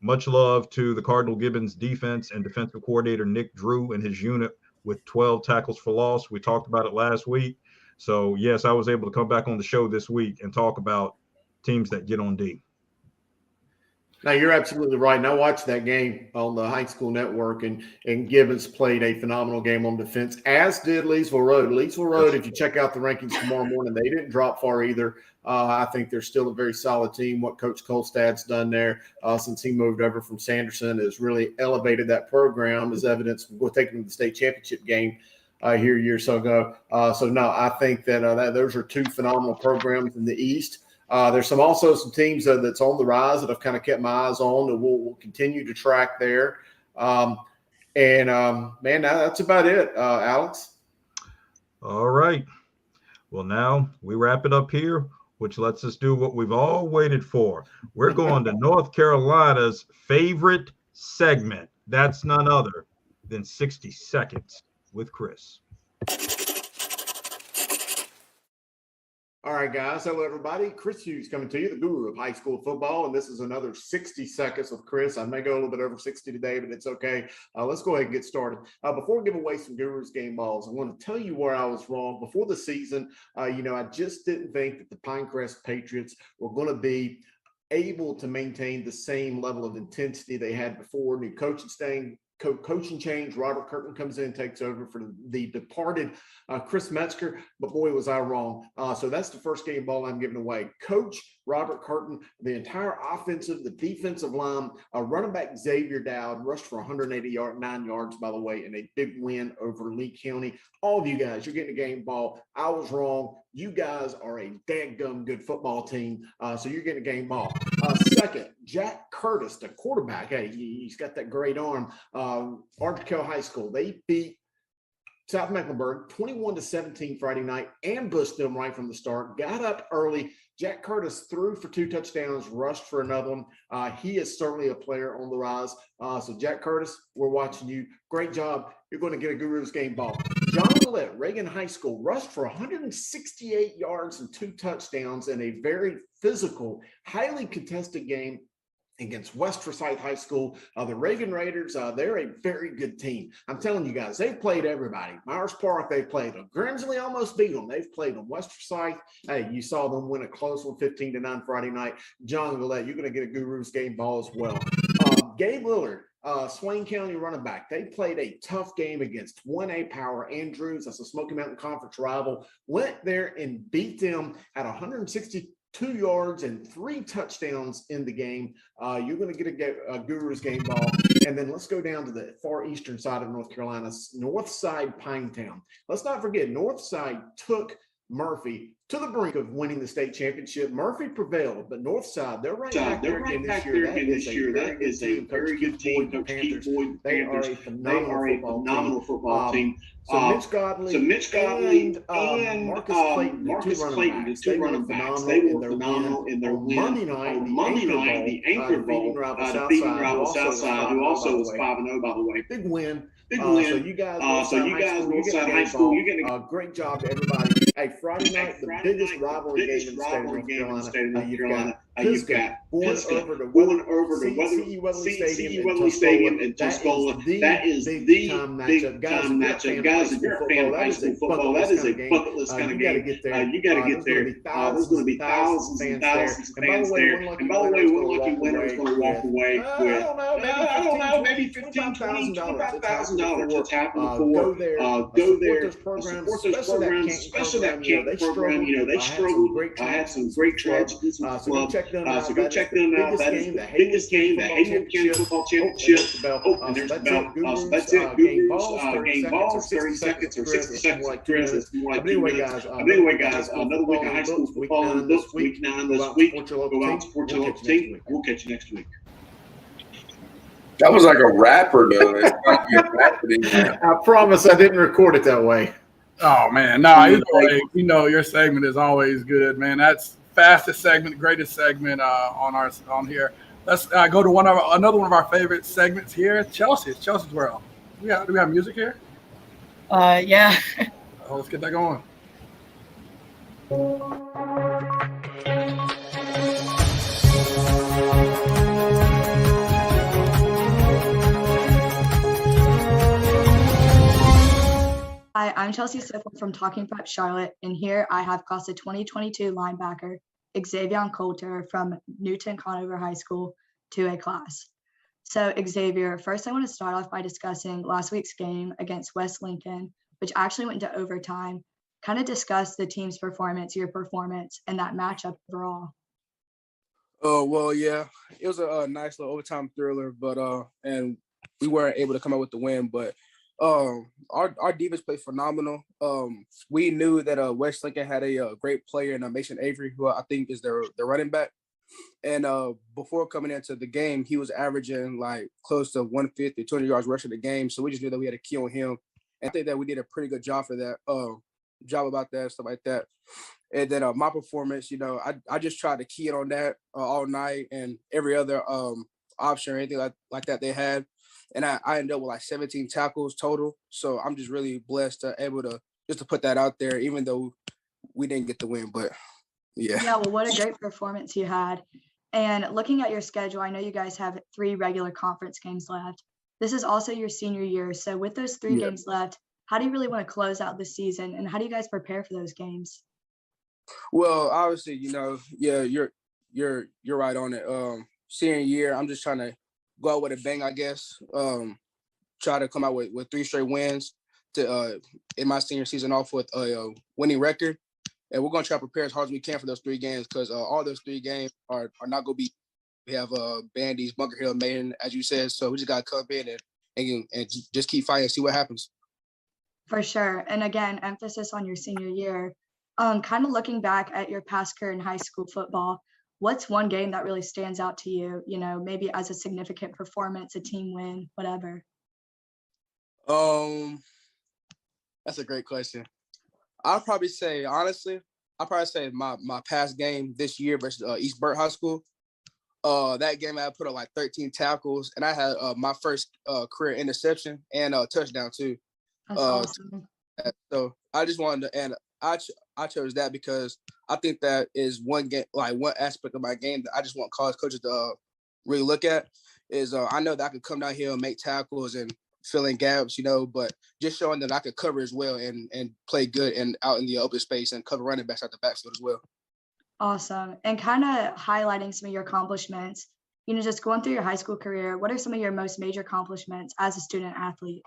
Much love to the Cardinal Gibbons defense and defensive coordinator Nick Drew and his unit with 12 tackles for loss. We talked about it last week. So, yes, I was able to come back on the show this week and talk about teams that get on D. Now, you're absolutely right. And I watched that game on the high school network, and Gibbons played a phenomenal game on defense, as did Leesville Road. Leesville Road, if you check out the rankings tomorrow morning, they didn't drop far either. I think they're still a very solid team. What Coach Kolstad's done there since he moved over from Sanderson has really elevated that program, as evidenced with taking them to the state championship game here a year or so ago. No, I think that those are two phenomenal programs in the East. There's also some teams that's on the rise that I've kind of kept my eyes on, and we'll continue to track there. Man, that's about it, Alex. All right. Well, now we wrap it up here, which lets us do what we've all waited for. We're going to North Carolina's favorite segment. That's none other than 60 Seconds with Chris. All right, guys. Hello, everybody. Chris Hughes coming to you, the guru of high school football, and this is another 60 Seconds with Chris. I may go a little bit over 60 today, but it's okay. Let's go ahead and get started. Before we give away some Guru's game balls, I want to tell you where I was wrong. Before the season, I just didn't think that the Pinecrest Patriots were going to be able to maintain the same level of intensity they had before. New coaching change. Robert Curtin comes in and takes over for the departed Chris Metzger, but boy, was I wrong. So that's the first game ball I'm giving away. Coach Robert Curtin, the entire offensive, the defensive line, running back Xavier Dowd rushed for 189 yards, by the way, in a big win over Lee County. All of you guys, you're getting a game ball. I was wrong. You guys are a dadgum good football team, so you're getting a game ball. Second, Jack Curtis, the quarterback. Hey, he's got that great arm. Arkansas High School, they beat South Mecklenburg 21-17 Friday night, ambushed them right from the start, got up early. Jack Curtis threw for 2 touchdowns, rushed for another one. He is certainly a player on the rise. So Jack Curtis, we're watching you. Great job. You're going to get a Guru's game ball. John Willett, Reagan High School, rushed for 168 yards and 2 touchdowns in a very physical, highly contested game against West Forsyth High School. The Reagan Raiders, they're a very good team. I'm telling you guys, they've played everybody. Myers Park, they've played them. Grimsley almost beat them. They've played them. West Forsyth, hey, you saw them win a close one 15-9 Friday night. John Willett, you're going to get a Guru's game ball as well. Gabe Lillard, Swain County running back. They played a tough game against 1A Power Andrews. That's a Smoky Mountain Conference rival. Went there and beat them at 162 yards and 3 touchdowns in the game. You're going to get a Guru's game ball. And then let's go down to the far eastern side of North Carolina, Northside Pinetown. Let's not forget, Northside took Murphy to the brink of winning the state championship. Murphy prevailed, but Northside, they're right back there again this year. That is a very good team. Coach Keith Boyd, they are a phenomenal football team. So Mitch Godley and Marcus Clayton, the two running backs, they were phenomenal in their win. Monday night, the Anchor Bowl, defeating rival Southside, who also was 5-0, by the way. Big win. So you guys, Northside High School, you're getting a great job to everybody. Hey, Friday night, the biggest rivalry game in the state of North Carolina. You've got Pisgah going over to CE Weatherly Stadium in Tuscola. That is the big time matchup. Guys, if you're a fan of high school football, that is a bucket list kind of game. You got to get there. There's going to be thousands and thousands of fans there. And by the way, one lucky winner is going to walk away with, I don't know, maybe $15,000, $25,000. What's happened before. Go there, support those programs, especially that camp program. They struggled. Had some great tragedies with the club. So go check them out. That is the biggest game, the Hayden County Football Championship. And there's the bell. So that's it. Guru's game balls, 30 seconds or 60 seconds. Chris, it's more like 2 minutes. Anyway, guys, another week of high school football in the books. Week 9 this week. Go out and support your local team. We'll catch you next week. That was like a rapper, though. It's like you're rapping. I promise I didn't record it that way. Oh, man. No, either way, your segment is always good, man. That's fastest segment, greatest segment on here. Let's go to another one of our favorite segments here. Chelsea's World. Do we have music here? Yeah. Let's get that going. Hi, I'm Chelsea Siffel from Talking Prep Charlotte, and here I have class of 2022 linebacker Xavier Coulter from Newton Conover High School to a class. So Xavier, first I want to start off by discussing last week's game against West Lincoln, which actually went into overtime. Kind of discuss the team's performance, your performance, and that matchup overall. Oh, well, yeah, it was a nice little overtime thriller, but and we weren't able to come out with the win, but our defense played phenomenal. We knew that West Lincoln had a great player in Mason Avery, who I think is their running back. And before coming into the game, he was averaging like close to 150, 200 yards rushing the game. So we just knew that we had a key on him. And I think that we did a pretty good job for that, about that, stuff like that. And then my performance, I just tried to key in on that all night and every other option or anything like that they had. And I ended up with like 17 tackles total. So I'm just really blessed to able to just to put that out there, even though we didn't get the win. But yeah. Yeah, well, what a great performance you had. And looking at your schedule, I know you guys have 3 regular conference games left. This is also your senior year. So with those 3 games left, how do you really want to close out the season? And how do you guys prepare for those games? Well, obviously, you're right on it. Senior year, I'm just trying to go out with a bang, I guess. Try to come out with 3 straight wins to in my senior season off with a winning record. And we're going to try to prepare as hard as we can for those 3 games because all those 3 games are not going to be. We have Bandy's, Bunker Hill, Maiden, as you said. So we just got to come in and just keep fighting and see what happens. For sure. And again, emphasis on your senior year. Kind of looking back at your past career in high school football, what's one game that really stands out to you, maybe as a significant performance, a team win, whatever? That's a great question. I'll probably say, honestly, my past game this year versus East Burt High School. That game I put up like 13 tackles, and I had my first career interception and a touchdown too. That's awesome. So I just wanted to, and I chose that because I think that is one game, like one aspect of my game that I just want college coaches to really look at. Is I know that I could come down here and make tackles and fill in gaps, but just showing that I could cover as well and play good and out in the open space and cover running backs out the backfield as well. Awesome. And kind of highlighting some of your accomplishments, just going through your high school career, what are some of your most major accomplishments as a student athlete?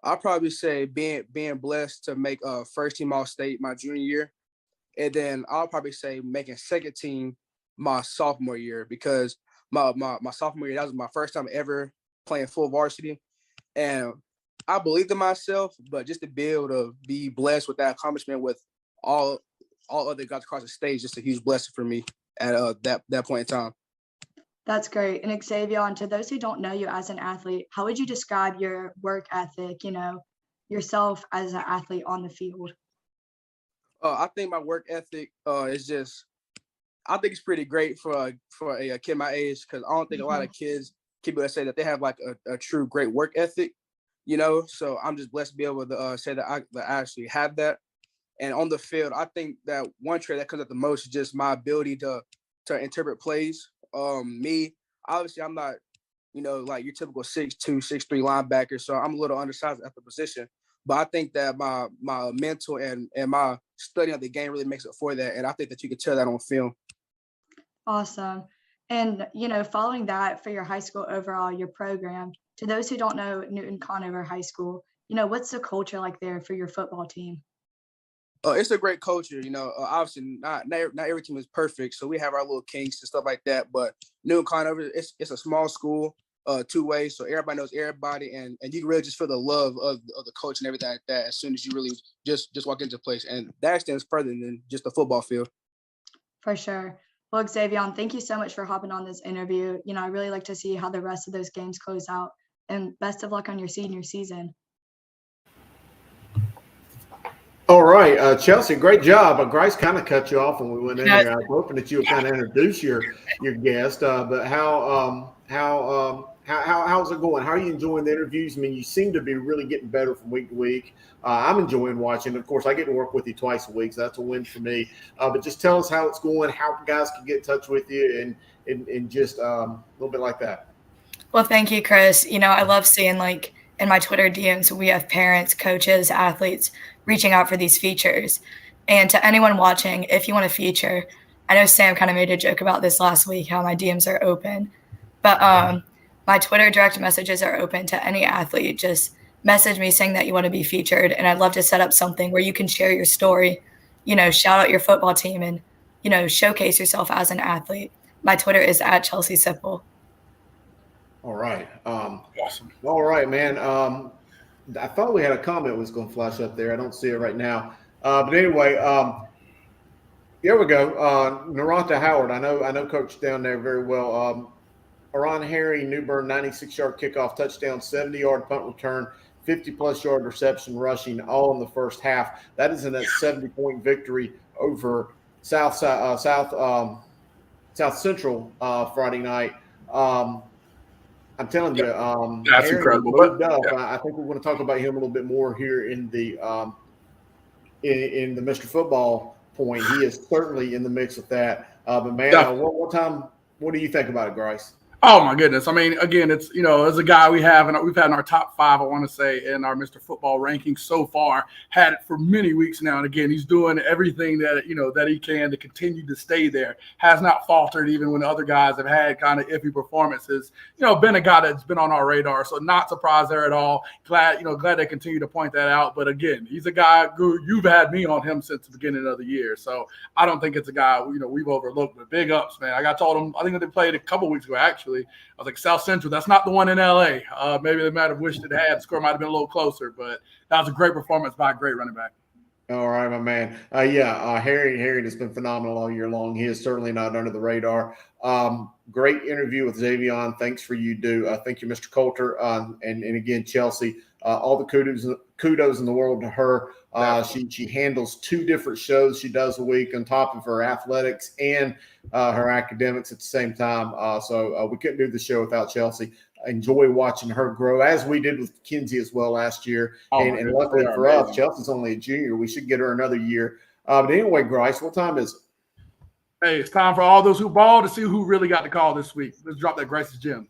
I'll probably say being blessed to make first team All-State my junior year. And then I'll probably say making second team my sophomore year because my sophomore year, that was my first time ever playing full varsity. And I believed in myself, but just to be able to be blessed with that accomplishment with all other guys across the stage, just a huge blessing for me at that point in time. That's great. And Xavier, and to those who don't know you as an athlete, how would you describe your work ethic, yourself as an athlete on the field? I think my work ethic is just, I think it's pretty great for a kid my age because I don't think a lot of kids can be able to say that they have like a true great work ethic, So I'm just blessed to be able to say that I actually have that. And on the field, I think that one trait that comes up the most is just my ability to interpret plays. Me, obviously, I'm not, like your typical 6'2", 6'3" linebacker, so I'm a little undersized at the position. But I think that my mental and my study of the game really makes it for that, and I think that you can tell that on film. Awesome. And, following that for your high school overall, your program, to those who don't know Newton Conover High School, what's the culture like there for your football team? It's a great culture, obviously not every team is perfect. So we have our little kinks and stuff like that. But Newton Conover, it's a small school, 2-way. So everybody knows everybody. And you can really just feel the love of the coach and everything like that as soon as you really just walk into place. And that extends further than just the football field. For sure. Well, Xavier, thank you so much for hopping on this interview. I really like to see how the rest of those games close out. And best of luck on your senior season. All right, Chelsea, great job. Grice kind of cut you off when we went in there. I was hoping that you would kind of introduce your guest. But how's it going? How are you enjoying the interviews? I mean, you seem to be really getting better from week to week. I'm enjoying watching. Of course, I get to work with you twice a week, so that's a win for me. But just tell us how it's going, how guys can get in touch with you, and just a little bit like that. Well, thank you, Chris. I love seeing in my Twitter DMs, we have parents, coaches, athletes reaching out for these features. And to anyone watching, if you want a feature, I know Sam kind of made a joke about this last week, how my DMs are open. But my Twitter direct messages are open to any athlete. Just message me saying that you want to be featured. And I'd love to set up something where you can share your story, shout out your football team and, showcase yourself as an athlete. My Twitter is @ChelseaSipple. All right. Awesome. All right, man. I thought we had a comment was going to flash up there. I don't see it right now. But anyway, here we go. Naranta Howard. I know Coach down there very well. Aron Harry, Newburn, 96-yard kickoff touchdown, 70-yard punt return, 50-plus yard reception rushing, all in the first half. That is in that 70-point victory over South Central Friday night. I'm telling you, that's Harry incredible. Moved up. Yeah. I think we're going to talk about him a little bit more here in the in the Mr. Football point. He is certainly in the mix with that. But man, what do you think about it, Grice? Oh my goodness! I mean, again, it's as a guy we've had in our top 5, I want to say, in our Mr. Football rankings so far. Had it for many weeks now, and again, he's doing everything that that he can to continue to stay there. Has not faltered even when other guys have had kind of iffy performances. Been a guy that's been on our radar, so not surprised there at all. Glad they continue to point that out. But again, he's a guy who you've had me on him since the beginning of the year, so I don't think it's a guy we've overlooked. But big ups, man! Like I told him, I think they played a couple weeks ago actually. I was like, South Central, that's not the one in LA. Maybe they might have wished it had. The score might have been a little closer, but that was a great performance by a great running back. All right, my man. Harry has been phenomenal all year long. He is certainly not under the radar. Great interview with Xavion. Thanks for you, thank you, Mr. Coulter. And again, Chelsea, all the kudos in the world to her. She handles 2 different shows she does a week on top of her athletics and her academics at the same time. So we couldn't do the show without Chelsea. Enjoy watching her grow, as we did with Kinsey as well last year. And luckily for us, Chelsea's only a junior. We should get her another year. But anyway, Grice, what time is it? Hey, it's time for all those who ball to see who really got the call this week. Let's drop that Grice's gem.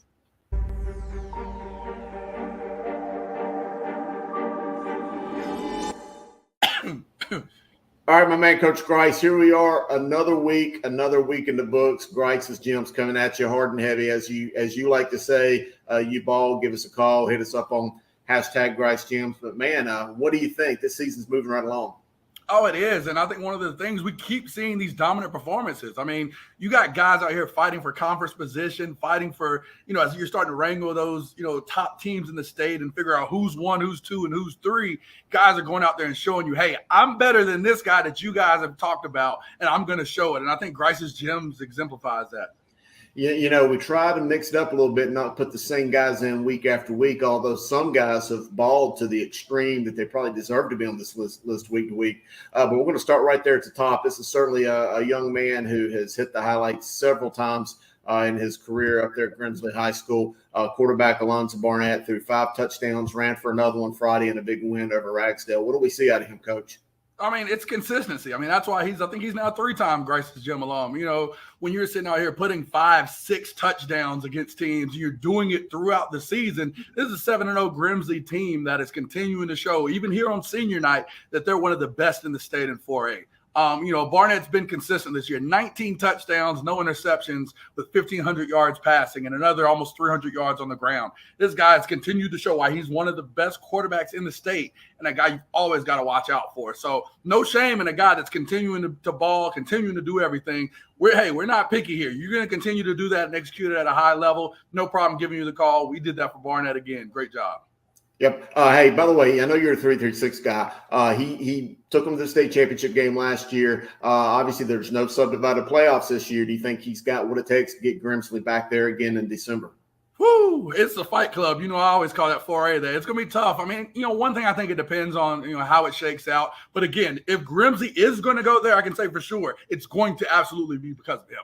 All right, my man, Coach Grice, here we are, another week in the books. Grice's Gems coming at you hard and heavy. As you like to say, you ball, give us a call, hit us up on #GriceGems. But, man, what do you think? This season's moving right along. Oh, it is. And I think one of the things we keep seeing these dominant performances. I mean, you got guys out here fighting for conference position, fighting for, as you're starting to wrangle those, top teams in the state and figure out who's 1, who's 2, and who's 3. Guys are going out there and showing you, hey, I'm better than this guy that you guys have talked about, and I'm going to show it. And I think Grice's Gems exemplifies that. We try to mix it up a little bit and not put the same guys in week after week, although some guys have balled to the extreme that they probably deserve to be on this list week to week. But we're going to start right there at the top. This is certainly a young man who has hit the highlights several times in his career up there at Grimsley High School. Quarterback Alonzo Barnett threw 5 touchdowns, ran for another one Friday in a big win over Ragsdale. What do we see out of him, Coach? I mean, it's consistency. I mean, that's why I think he's now 3-time Grice's Gem alum. When you're sitting out here putting 5-6 touchdowns against teams, you're doing it throughout the season. This is a 7-0 Grimsley team that is continuing to show, even here on senior night, that they're one of the best in the state in 4A. Barnett's been consistent this year. 19 touchdowns, no interceptions, with 1,500 yards passing and another almost 300 yards on the ground. This guy has continued to show why he's one of the best quarterbacks in the state and a guy you've always got to watch out for. So no shame in a guy that's continuing to ball, continuing to do everything. We're not picky here. You're going to continue to do that and execute it at a high level. No problem giving you the call. We did that for Barnett again. Great job. Yep. Hey, by the way, I know you're a 336 guy. He took him to the state championship game last year. Obviously, there's no subdivided playoffs this year. Do you think he's got what it takes to get Grimsley back there again in December? Woo! It's a fight club. I always call that 4A there. It's going to be tough. I mean, one thing I think it depends on, how it shakes out. But again, if Grimsley is going to go there, I can say for sure it's going to absolutely be because of him.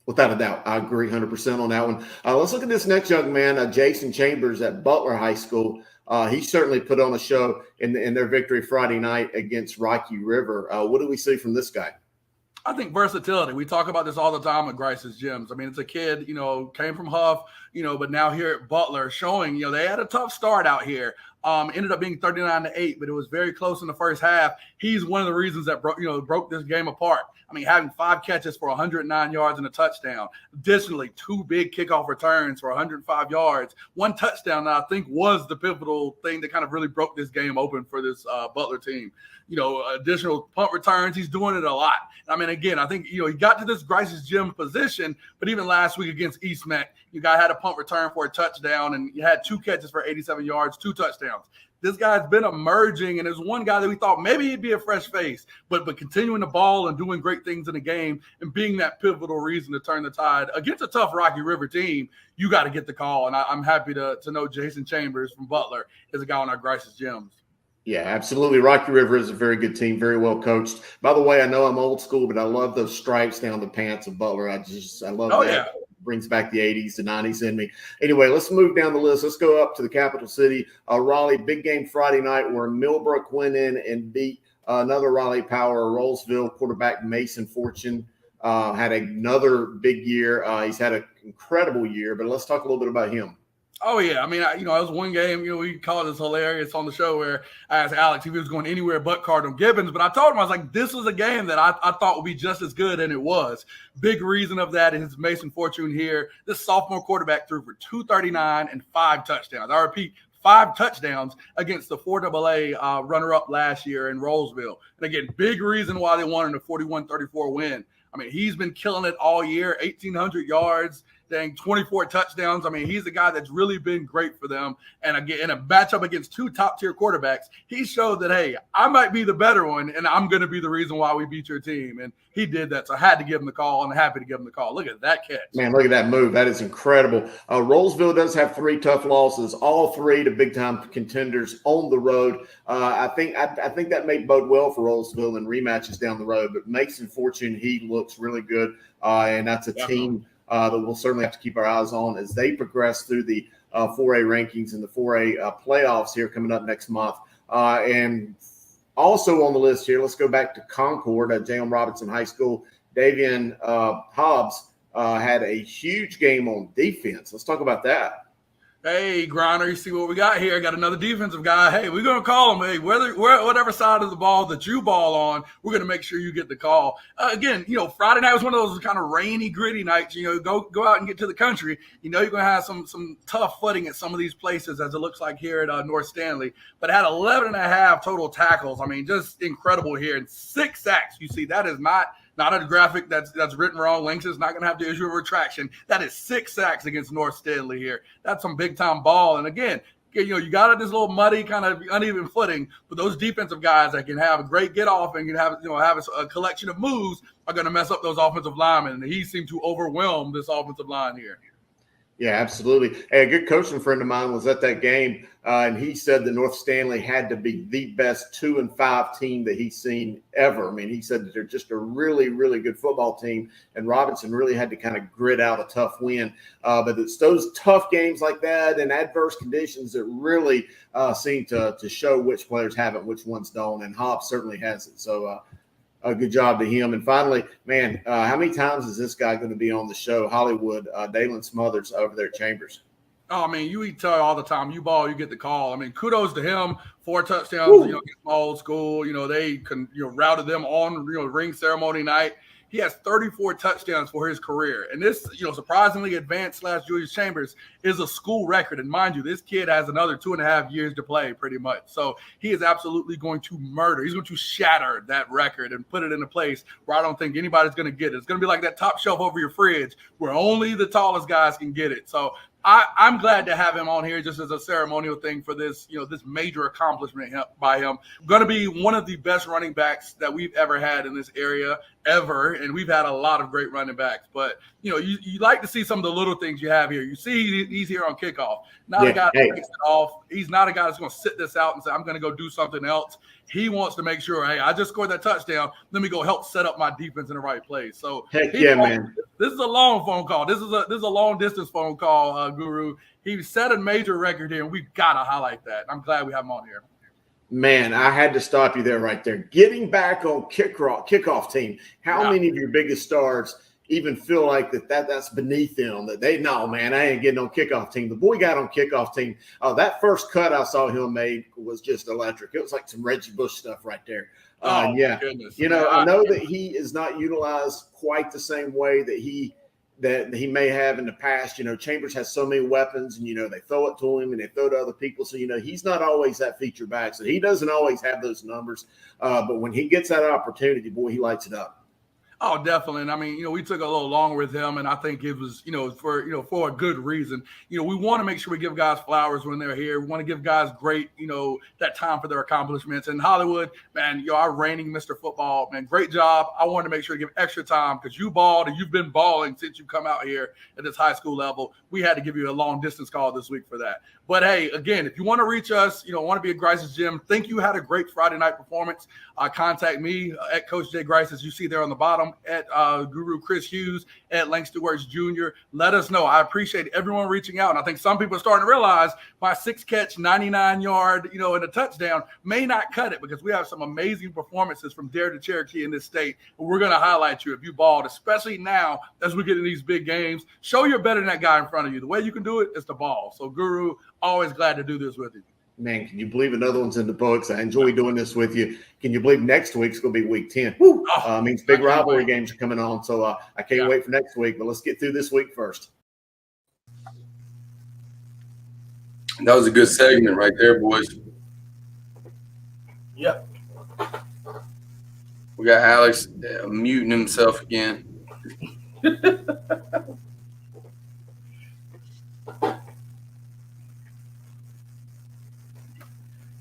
Without a doubt. I agree 100% on that one. Let's look at this next young man, Jason Chambers at Butler High School. He certainly put on a show in their victory Friday night against Rocky River. What do we see from this guy? I think versatility. We talk about this all the time at Grice's Gems. I mean, it's a kid, came from Huff, but now here at Butler showing, they had a tough start out here. Ended up being 39-8, but it was very close in the first half. He's one of the reasons that broke this game apart. I mean, having 5 catches for 109 yards and a touchdown. Additionally, 2 big kickoff returns for 105 yards. 1 touchdown that I think was the pivotal thing that kind of really broke this game open for this Butler team. Additional punt returns. He's doing it a lot. I mean, again, I think, he got to this Grice's Gym position, but even last week against East Met, you guy had a punt return for a touchdown, and you had 2 catches for 87 yards, 2 touchdowns. This guy's been emerging, and there's one guy that we thought maybe he'd be a fresh face, but continuing the ball and doing great things in the game and being that pivotal reason to turn the tide against a tough Rocky River team, you got to get the call. And I'm happy to know Jason Chambers from Butler is a guy on our Grice's Gyms. Yeah, absolutely. Rocky River is a very good team, very well coached. By the way, I know I'm old school, but I love those stripes down the pants of Butler. I love that. Yeah. Brings back the 80s, the 90s in me. Anyway, let's move down the list. Let's go up to the capital city, Raleigh. Big game Friday night where Millbrook went in and beat another Raleigh power, Rolesville. Quarterback Mason Fortune had another big year. He's had an incredible year, but let's talk a little bit about him. Oh, yeah. I mean, it was one game, we called this hilarious on the show where I asked Alex if he was going anywhere but Cardinal Gibbons. But I told him, I was like, this was a game that I thought would be just as good, and it was. Big reason of that is Mason Fortune here. This sophomore quarterback threw for 239 and 5 touchdowns. I repeat, 5 touchdowns against the 4AA runner-up last year in Rolesville. And again, big reason why they wanted a 41-34 win. I mean, he's been killing it all year, 1,800 yards. 24 touchdowns. I mean, he's the guy that's really been great for them. And again, in a matchup against 2 top-tier quarterbacks, he showed that, hey, I might be the better one, and I'm going to be the reason why we beat your team. And he did that, so I had to give him the call, and I'm happy to give him the call. Look at that catch. Man, look at that move. That is incredible. Rolesville does have 3 tough losses, all 3 to big-time contenders on the road. I think that may bode well for Rolesville in rematches down the road. But Mason Fortune, he looks really good, and that's a team that we'll certainly have to keep our eyes on as they progress through the 4A rankings and the 4A playoffs here coming up next month. And also on the list here, let's go back to Concord at J.M. Robinson High School. Davian Hobbs had a huge game on defense. Let's talk about that. Hey, Griner, you see what we got here? Got another defensive guy. Hey, we're going to call him. Hey, whatever side of the ball that you ball on, we're going to make sure you get the call. Again, Friday night was one of those kind of rainy, gritty nights. Go out and get to the country. You're going to have some tough footing at some of these places, as it looks like here at North Stanley. But it had 11.5 total tackles. I mean, just incredible here. And 6 sacks. You see, that is not a graphic that's written wrong. Lynx is not going to have to issue a retraction. That is 6 sacks against North Stanley here. That's some big-time ball. And again, you got this little muddy kind of uneven footing, but those defensive guys that can have a great get-off and can have a collection of moves are going to mess up those offensive linemen. And he seemed to overwhelm this offensive line here. Yeah, absolutely. Hey, a good coaching friend of mine was at that game, and he said that North Stanley had to be the best 2-5 team that he's seen ever. I mean, he said that they're just a really, really good football team, and Robinson really had to kind of grit out a tough win. But it's those tough games like that and adverse conditions that really seem to show which players have it, which ones don't, and Hobbs certainly has it. So, a good job to him. And finally, man, how many times is this guy going to be on the show? Hollywood, Dalen Smothers over there at Chambers. Oh, I mean, you tell all the time, you ball, you get the call. I mean, kudos to him. 4 touchdowns, against old school. They routed them on, ring ceremony night. He has 34 touchdowns for his career. And this, surprisingly advanced / Julius Chambers is a school record. And mind you, this kid has another 2.5 years to play pretty much. So he is absolutely going to murder. He's going to shatter that record and put it in a place where I don't think anybody's going to get it. It's going to be like that top shelf over your fridge where only the tallest guys can get it. So I'm glad to have him on here just as a ceremonial thing for this, this major accomplishment by him. Going to be one of the best running backs that we've ever had in this area ever. And we've had a lot of great running backs, but you like to see some of the little things you have here. You see he's here on kickoff. Not a guy that takes it off. He's not a guy that's going to sit this out and say, I'm going to go do something else. He wants to make sure, hey, I just scored that touchdown. Let me go help set up my defense in the right place. So man. This is a long phone call. This is a long distance phone call, Guru. He set a major record here, and we've got to highlight that. I'm glad we have him on here. Man, I had to stop you there right there. Getting back on kickoff team, how many of your biggest stars even feel like that's beneath them, that they know, man, I ain't getting on kickoff team. The boy got on kickoff team. That first cut I saw him made was just electric. It was like some Reggie Bush stuff right there. Yeah, goodness. I know that he is not utilized quite the same way that he may have in the past. Chambers has so many weapons, and they throw it to him and they throw to other people. So he's not always that feature back. So he doesn't always have those numbers. But when he gets that opportunity, boy, he lights it up. Oh, definitely. And I mean, we took a little longer with him, and I think it was, for a good reason. We want to make sure we give guys flowers when they're here. We want to give guys great, that time for their accomplishments. And Hollywood, man, our reigning Mr. Football, man, great job. I wanted to make sure to give extra time because you balled and you've been balling since you come out here at this high school level. We had to give you a long distance call this week for that. But hey, again, if you want to reach us, want to be at Grice's gym, think you had a great Friday night performance, contact me at Coach Jay Grice, as you see there on the bottom, at Guru Chris Hughes, at Langston Works Jr. Let us know. I appreciate everyone reaching out. And I think some people are starting to realize my 6-catch, 99-yard, and a touchdown may not cut it because we have some amazing performances from Dare to Cherokee in this state. But we're going to highlight you if you balled, especially now as we get in these big games. Show you're better than that guy in front of you. The way you can do it is the ball. So, Guru, always glad to do this with you. Man, can you believe another one's in the books? I enjoy doing this with you. Can you believe next week's going to be week 10? Woo! Means big rivalry games are coming on. So I can't wait for next week. But let's get through this week first. That was a good segment right there, boys. Yep. We got Alex muting himself again.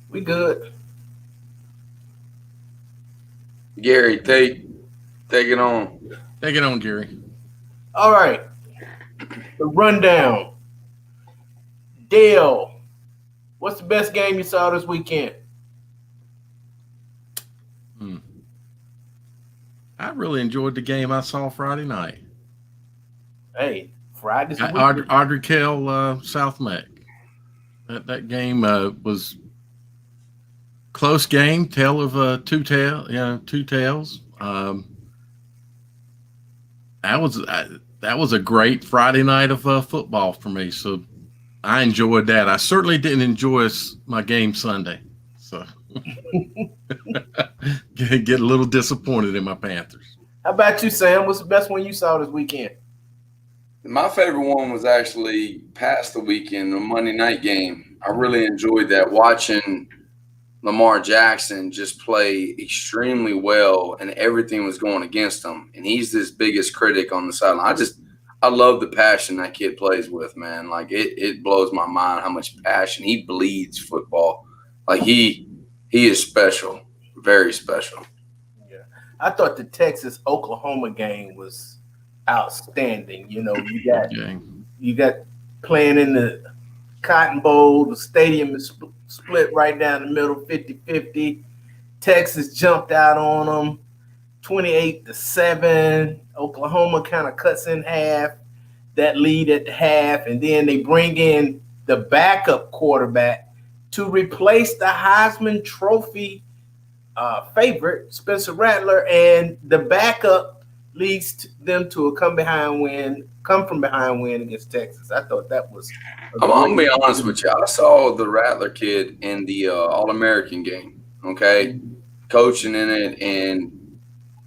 We good. Gary, take it on. Take it on, Gary. All right. The rundown. Dale, what's the best game you saw this weekend? I really enjoyed the game I saw Friday night. Hey, Friday's the Audrey Kell, South Meck. That game was close game, tale of two tales. That was a great Friday night of football for me. So I enjoyed that. I certainly didn't enjoy my game Sunday. So get a little disappointed in my Panthers. How about you, Sam? What's the best one you saw this weekend? My favorite one was actually past the weekend, the Monday night game. I really enjoyed that, watching Lamar Jackson just play extremely well, and everything was going against him. And he's this biggest critic on the sideline. I love the passion that kid plays with, man. Like it blows my mind how much passion he bleeds football. Like he is special, very special. Yeah, I thought the Texas-Oklahoma game was outstanding. You got playing in the Cotton Bowl. The stadium is split right down the middle, 50-50. Texas jumped out on them, 28-7. Oklahoma kind of cuts in half that lead at the half, and then they bring in the backup quarterback to replace the Heisman Trophy favorite, Spencer Rattler, and the backup leads them to a come from behind win against Texas. I thought that was. I'm gonna be honest with you. I saw the Rattler kid in the All-American game. Okay, coaching in it, and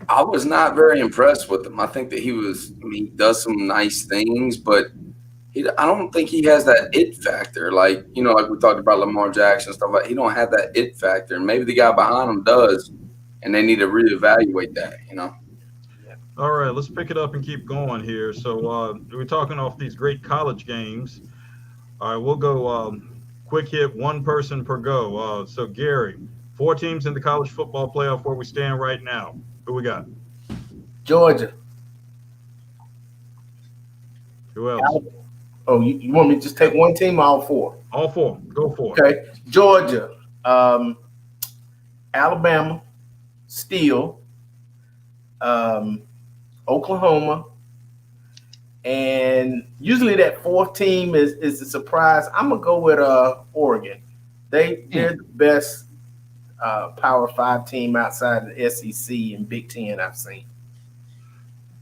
I was not very impressed with him. I think that he does some nice things, but I don't think he has that it factor. Like we talked about Lamar Jackson and stuff like. He don't have that it factor, and maybe the guy behind him does, and they need to reevaluate that. All right, let's pick it up and keep going here. So we're talking off these great college games. All right, we'll go quick hit, one person per go. So, Gary, 4 teams in the college football playoff where we stand right now. Who we got? Georgia. Who else? Oh, you want me to just take one team or all 4? All 4. Go for it. Okay. Georgia, Alabama, Steel, Oklahoma, and usually that 4th team is a surprise. I'm gonna go with Oregon. They're the best Power 5 team outside of the SEC and Big Ten I've seen.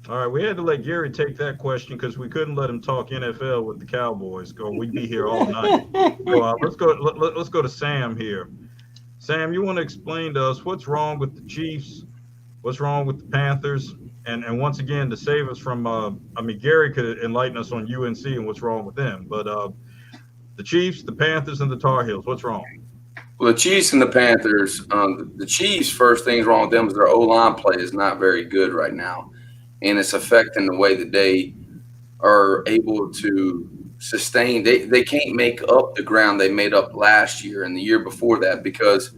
All right, we had to let Gary take that question because we couldn't let him talk NFL with the Cowboys. Go, we'd be here all night. So let's go. Let's go to Sam here. Sam, you want to explain to us what's wrong with the Chiefs? What's wrong with the Panthers? And once again, to save us from, Gary could enlighten us on UNC and what's wrong with them. But the Chiefs, the Panthers, and the Tar Heels, what's wrong? Well, the Chiefs and the Panthers, the Chiefs, first things wrong with them is their O-line play is not very good right now. And it's affecting the way that they are able to sustain. They can't make up the ground they made up last year and the year before that because,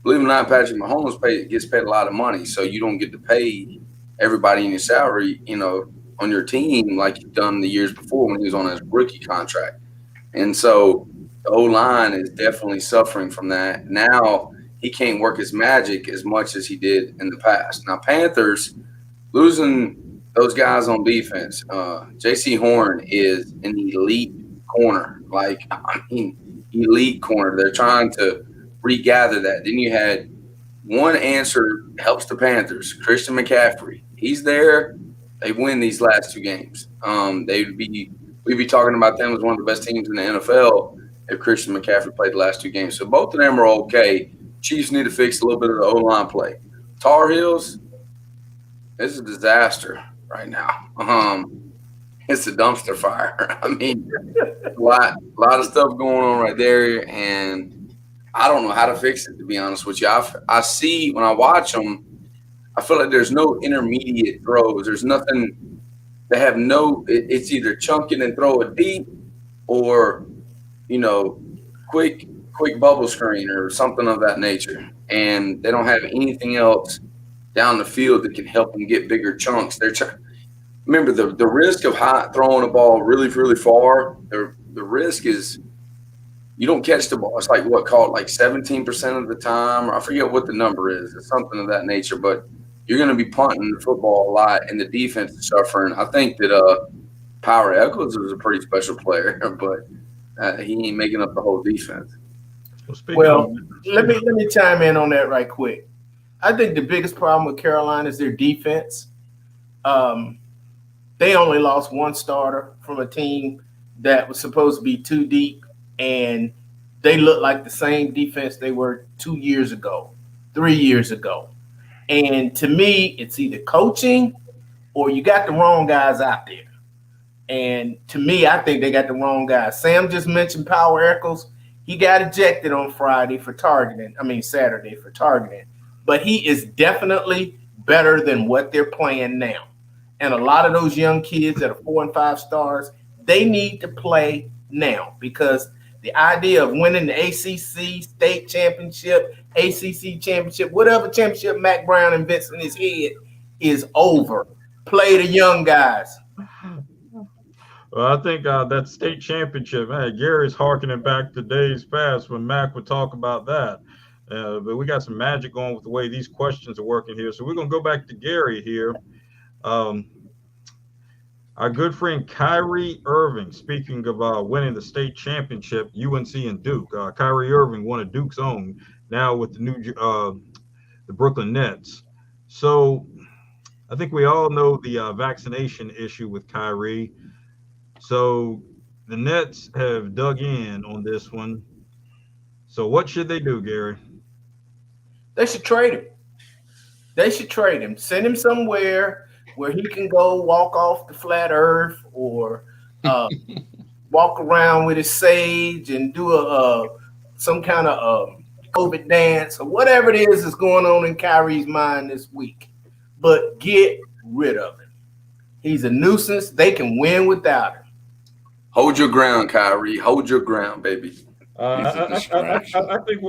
believe it or not, Patrick Mahomes gets paid a lot of money. So you don't get to pay everybody in your salary, on your team like you've done the years before when he was on his rookie contract. And so the O-line is definitely suffering from that. Now he can't work his magic as much as he did in the past. Now, Panthers – losing those guys on defense, J.C. Horn is an elite corner. Elite corner. They're trying to regather that. Then you had one answer helps the Panthers, Christian McCaffrey. He's there. They win these last two games. We'd be talking about them as one of the best teams in the NFL if Christian McCaffrey played the last two games. So both of them are okay. Chiefs need to fix a little bit of the O-line play. Tar Heels, it's a disaster right now. It's a dumpster fire. I mean, a lot of stuff going on right there, and I don't know how to fix it, to be honest with you. I see when I watch them, I feel like there's no intermediate throws. There's nothing. They have no. It's either chunk it and throw it deep, or quick bubble screen or something of that nature, and they don't have anything else down the field that can help them get bigger chunks. Remember the risk of throwing a ball really, really far. The risk is you don't catch the ball. It's like 17% of the time, or I forget what the number is. It's something of that nature. But you're going to be punting the football a lot, and the defense is suffering. I think that Power Echols is a pretty special player, but he ain't making up the whole defense. Well, let me chime in on that right quick. I think the biggest problem with Carolina is their defense. They only lost one starter from a team that was supposed to be too deep, and they look like the same defense they were 2 years ago, 3 years ago. And to me, it's either coaching or you got the wrong guys out there. And to me, I think they got the wrong guys. Sam just mentioned Power Echols. He got ejected on Saturday for targeting. But he is definitely better than what they're playing now. And a lot of those young kids that are 4 and 5 stars, they need to play now because the idea of winning the ACC state championship, ACC championship, whatever championship Mac Brown invents in his head is over. Play the young guys. Well, I think that state championship, Gary's harkening back to days past when Mac would talk about that. But we got some magic going with the way these questions are working here. So we're going to go back to Gary here. Our good friend Kyrie Irving, speaking of winning the state championship, UNC and Duke. Kyrie Irving, one of Duke's own, now with the Brooklyn Nets. So I think we all know the vaccination issue with Kyrie. So the Nets have dug in on this one. So what should they do, Gary? They should trade him. Send him somewhere where he can go walk off the flat earth or walk around with his sage and do some kind of COVID dance or whatever it is that's going on in Kyrie's mind this week. But get rid of him. He's a nuisance. They can win without him. Hold your ground, Kyrie. Hold your ground, baby. I think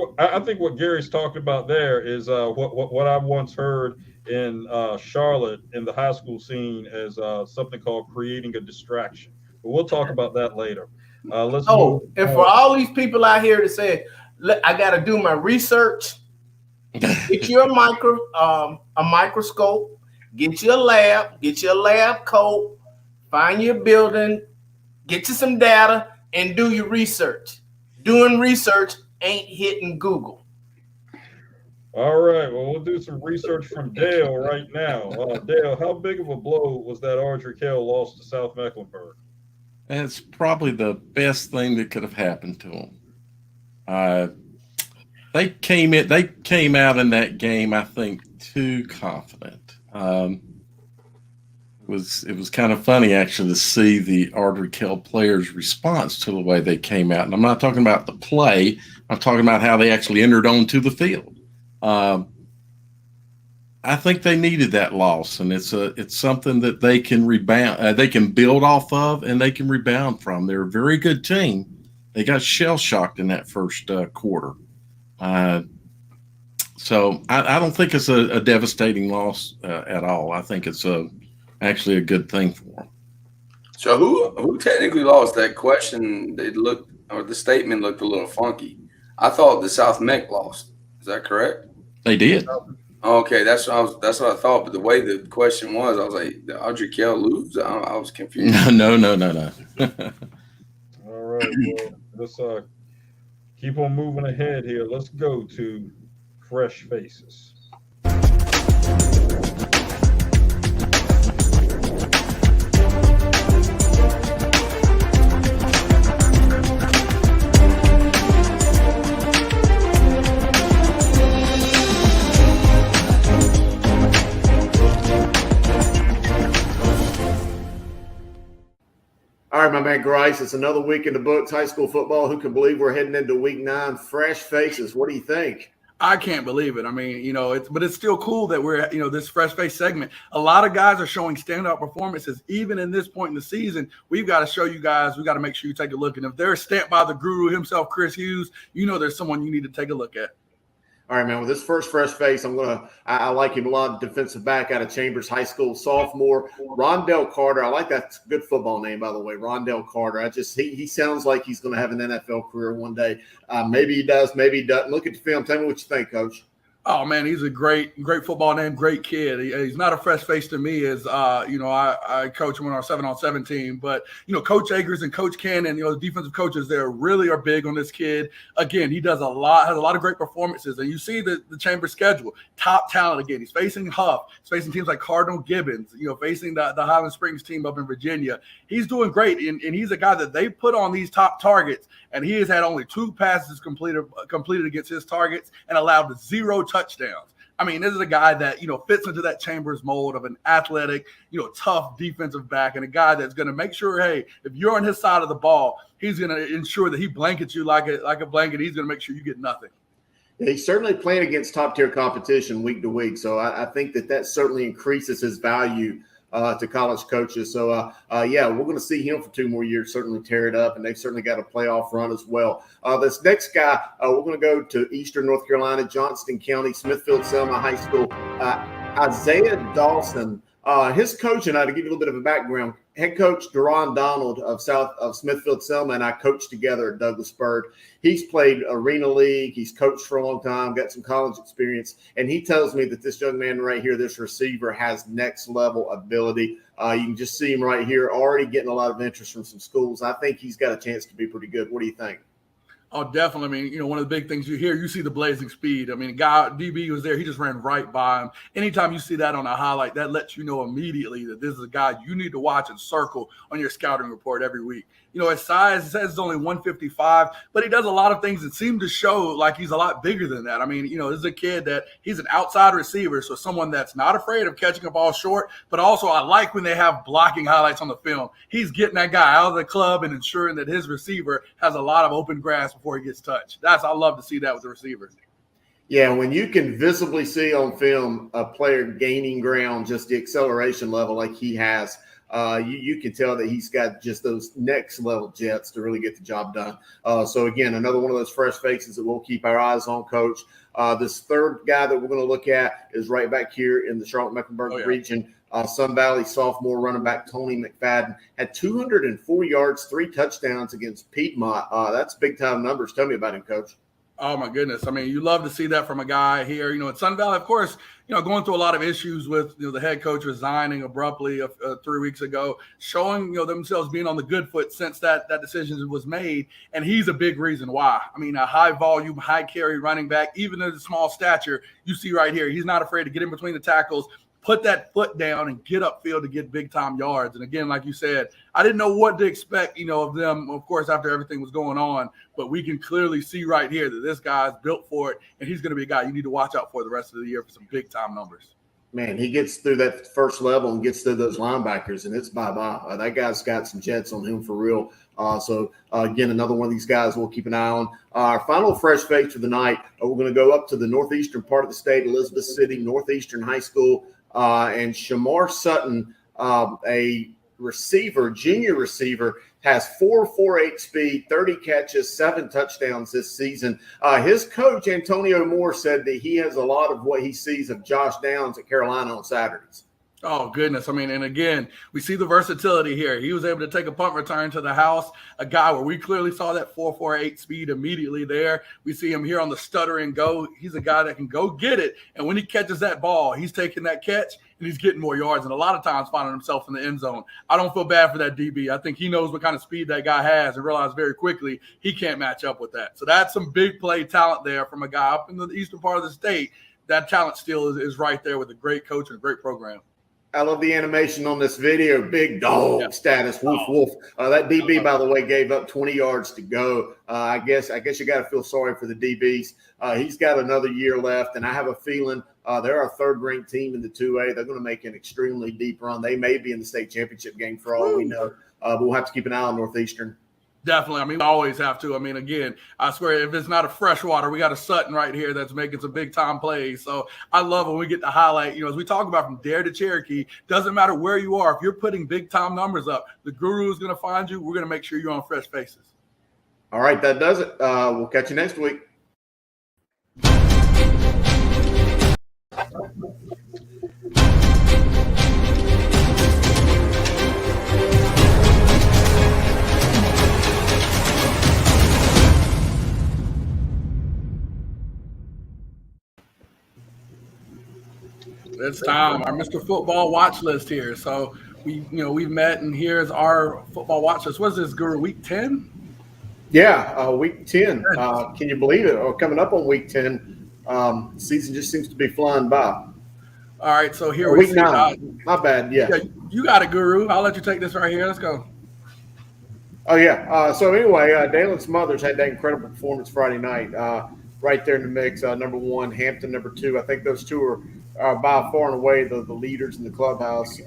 what Gary's talking about there is what I once heard in Charlotte in the high school scene as something called creating a distraction. But we'll talk about that later. And for all these people out here to say, I got to do my research, get you a microscope, get you a lab coat, find your building, get you some data, and do your research. Doing research ain't hitting Google. Well, I think that's All right. Well, we'll do some research from Dale right now. Dale, how big of a blow was that Ardrey Kell loss to South Mecklenburg? It's probably the best thing that could have happened to them. They came out in that game, I think, too confident. It was kind of funny actually to see the Ardrey Kell players' response to the way they came out. And I'm not talking about the play. I'm talking about how they actually entered onto the field. I think they needed that loss, and it's something that they can rebound, they can build off of, and they can rebound from. They're a very good team. They got shell shocked in that first quarter, so I don't think it's a devastating loss at all. I think it's actually a good thing for them. So who technically lost? That question, the statement looked a little funky. I thought the South Meck lost. Is that correct? They did. Okay, that's what I thought. But the way the question was, I was like, did Ardrey Kell lose? I was confused. No. All right. Well, let's keep on moving ahead here. Let's go to Fresh Faces. All right, my man Grice, it's another week in the books, high school football. Who can believe we're heading into week 9? Fresh faces. What do you think? I can't believe it. I mean, but it's still cool that we're, this fresh face segment. A lot of guys are showing standout performances. Even in this point in the season, we've got to show you guys, we got to make sure you take a look. And if they're stamped by the guru himself, Chris Hughes, there's someone you need to take a look at. All right, man. With this first fresh face, I like him a lot. Defensive back out of Chambers High School, sophomore, Rondelle Carter. I like that. Good football name, by the way, Rondelle Carter. He sounds like he's going to have an NFL career one day. Maybe he does, maybe he doesn't. Look at the film. Tell me what you think, Coach. Oh, man, he's a great football name, great kid. He's not a fresh face to me as, I coach him on our 7-on-7 team. But, Coach Akers and Coach Ken and, the defensive coaches there really are big on this kid. Again, he has a lot of great performances. And you see the Chambers schedule, top talent again. He's facing Huff. He's facing teams like Cardinal Gibbons, facing the Highland Springs team up in Virginia. He's doing great, and he's a guy that they put on these top targets. And he has had only 2 passes completed against his targets and allowed 0 touchdowns. I mean, this is a guy that, fits into that Chambers mold of an athletic, tough defensive back, and a guy that's going to make sure, hey, if you're on his side of the ball, he's going to ensure that he blankets you like a blanket. He's going to make sure you get nothing. He's certainly playing against top-tier competition week to week, so I think that certainly increases his value to college coaches. So, we're going to see him for 2 more years, certainly tear it up, and they've certainly got a playoff run as well. This next guy, we're going to go to Eastern North Carolina, Johnston County, Smithfield-Selma High School. Isaiah Dawson, his coach, and to give you a little bit of a background, head coach Deron Donald of Smithfield-Selma and I coached together at Douglasburg. He's played Arena League. He's coached for a long time, got some college experience. And he tells me that this young man right here, this receiver, has next-level ability. You can just see him right here already getting a lot of interest from some schools. I think he's got a chance to be pretty good. What do you think? Oh, definitely. I mean, one of the big things you see the blazing speed. I mean, guy DB was there. He just ran right by him. Anytime you see that on a highlight, that lets you know immediately that this is a guy you need to watch and circle on your scouting report every week. His size, it says it's only 155, but he does a lot of things that seem to show like he's a lot bigger than that. I mean, this is a kid that he's an outside receiver, so someone that's not afraid of catching a ball short, but also I like when they have blocking highlights on the film. He's getting that guy out of the club and ensuring that his receiver has a lot of open grass before he gets touched. I love to see that with the receivers. Yeah, when you can visibly see on film a player gaining ground, just the acceleration level like he has, you can tell that he's got just those next level jets to really get the job done. So again, another one of those fresh faces that we'll keep our eyes on, Coach. This third guy that we're going to look at is right back here in the Charlotte-Mecklenburg region. Sun Valley sophomore running back Tony McFadden had 204 yards, 3 touchdowns against Piedmont. That's big time numbers. Tell me about him, Coach. Oh my goodness! I mean, you love to see that from a guy here. At Sun Valley, of course, going through a lot of issues with the head coach resigning abruptly 3 weeks ago, showing themselves being on the good foot since that decision was made, and he's a big reason why. I mean, a high volume, high carry running back, even at a small stature, you see right here, he's not afraid to get in between the tackles, put that foot down, and get upfield to get big time yards. And again, like you said, I didn't know what to expect, of them, of course, after everything was going on, but we can clearly see right here that this guy's built for it, and he's going to be a guy you need to watch out for the rest of the year for some big time numbers. Man, he gets through that first level and gets through those linebackers, and it's bye-bye. That guy's got some jets on him for real. Again, another one of these guys we'll keep an eye on. Our final fresh face for the night, we're going to go up to the northeastern part of the state, Elizabeth City Northeastern High School, and Shamar Sutton, a receiver, junior receiver, has 4.48 speed, 30 catches, 7 touchdowns this season. His coach, Antonio Moore, said that he has a lot of what he sees of Josh Downs at Carolina on Saturdays. Oh, goodness. I mean, and again, we see the versatility here. He was able to take a punt return to the house, a guy where we clearly saw that 4.48 speed immediately there. We see him here on the stutter and go. He's a guy that can go get it. And when he catches that ball, he's taking that catch and he's getting more yards, and a lot of times finding himself in the end zone. I don't feel bad for that DB. I think he knows what kind of speed that guy has and realized very quickly he can't match up with that. So that's some big play talent there from a guy up in the eastern part of the state. That talent still is right there with a great coach and a great program. I love the animation on this video. Big dog status. Woof, woof. That DB, by the way, gave up 20 yards to go. I guess you got to feel sorry for the DBs. He's got another year left, and I have a feeling they're our third-ranked team in the 2A. They're going to make an extremely deep run. They may be in the state championship game for all we know. But we'll have to keep an eye on Northeastern. Definitely. I mean, we always have to. I mean, again, I swear, if it's not a freshwater, we got a Sutton right here that's making some big-time plays. So I love when we get to highlight, as we talk about from Dare to Cherokee, doesn't matter where you are. If you're putting big-time numbers up, the guru is going to find you. We're going to make sure you're on Fresh Faces. All right, that does it. We'll catch you next week. It's time. Our Mr. Football watch list here. So we've met, and here's our football watch list. What is this, Guru? Week 10? Yeah, week 10. Can you believe it? Coming up on week 10, season just seems to be flying by. All right, so here week 9. My bad. Yeah, you got it, Guru. I'll let you take this right here. Let's go. Oh yeah. So anyway, Dalen Smothers had that incredible performance Friday night. Right there in the mix. Number 1, Hampton. Number 2. I think those two are by far and away the leaders in the clubhouse.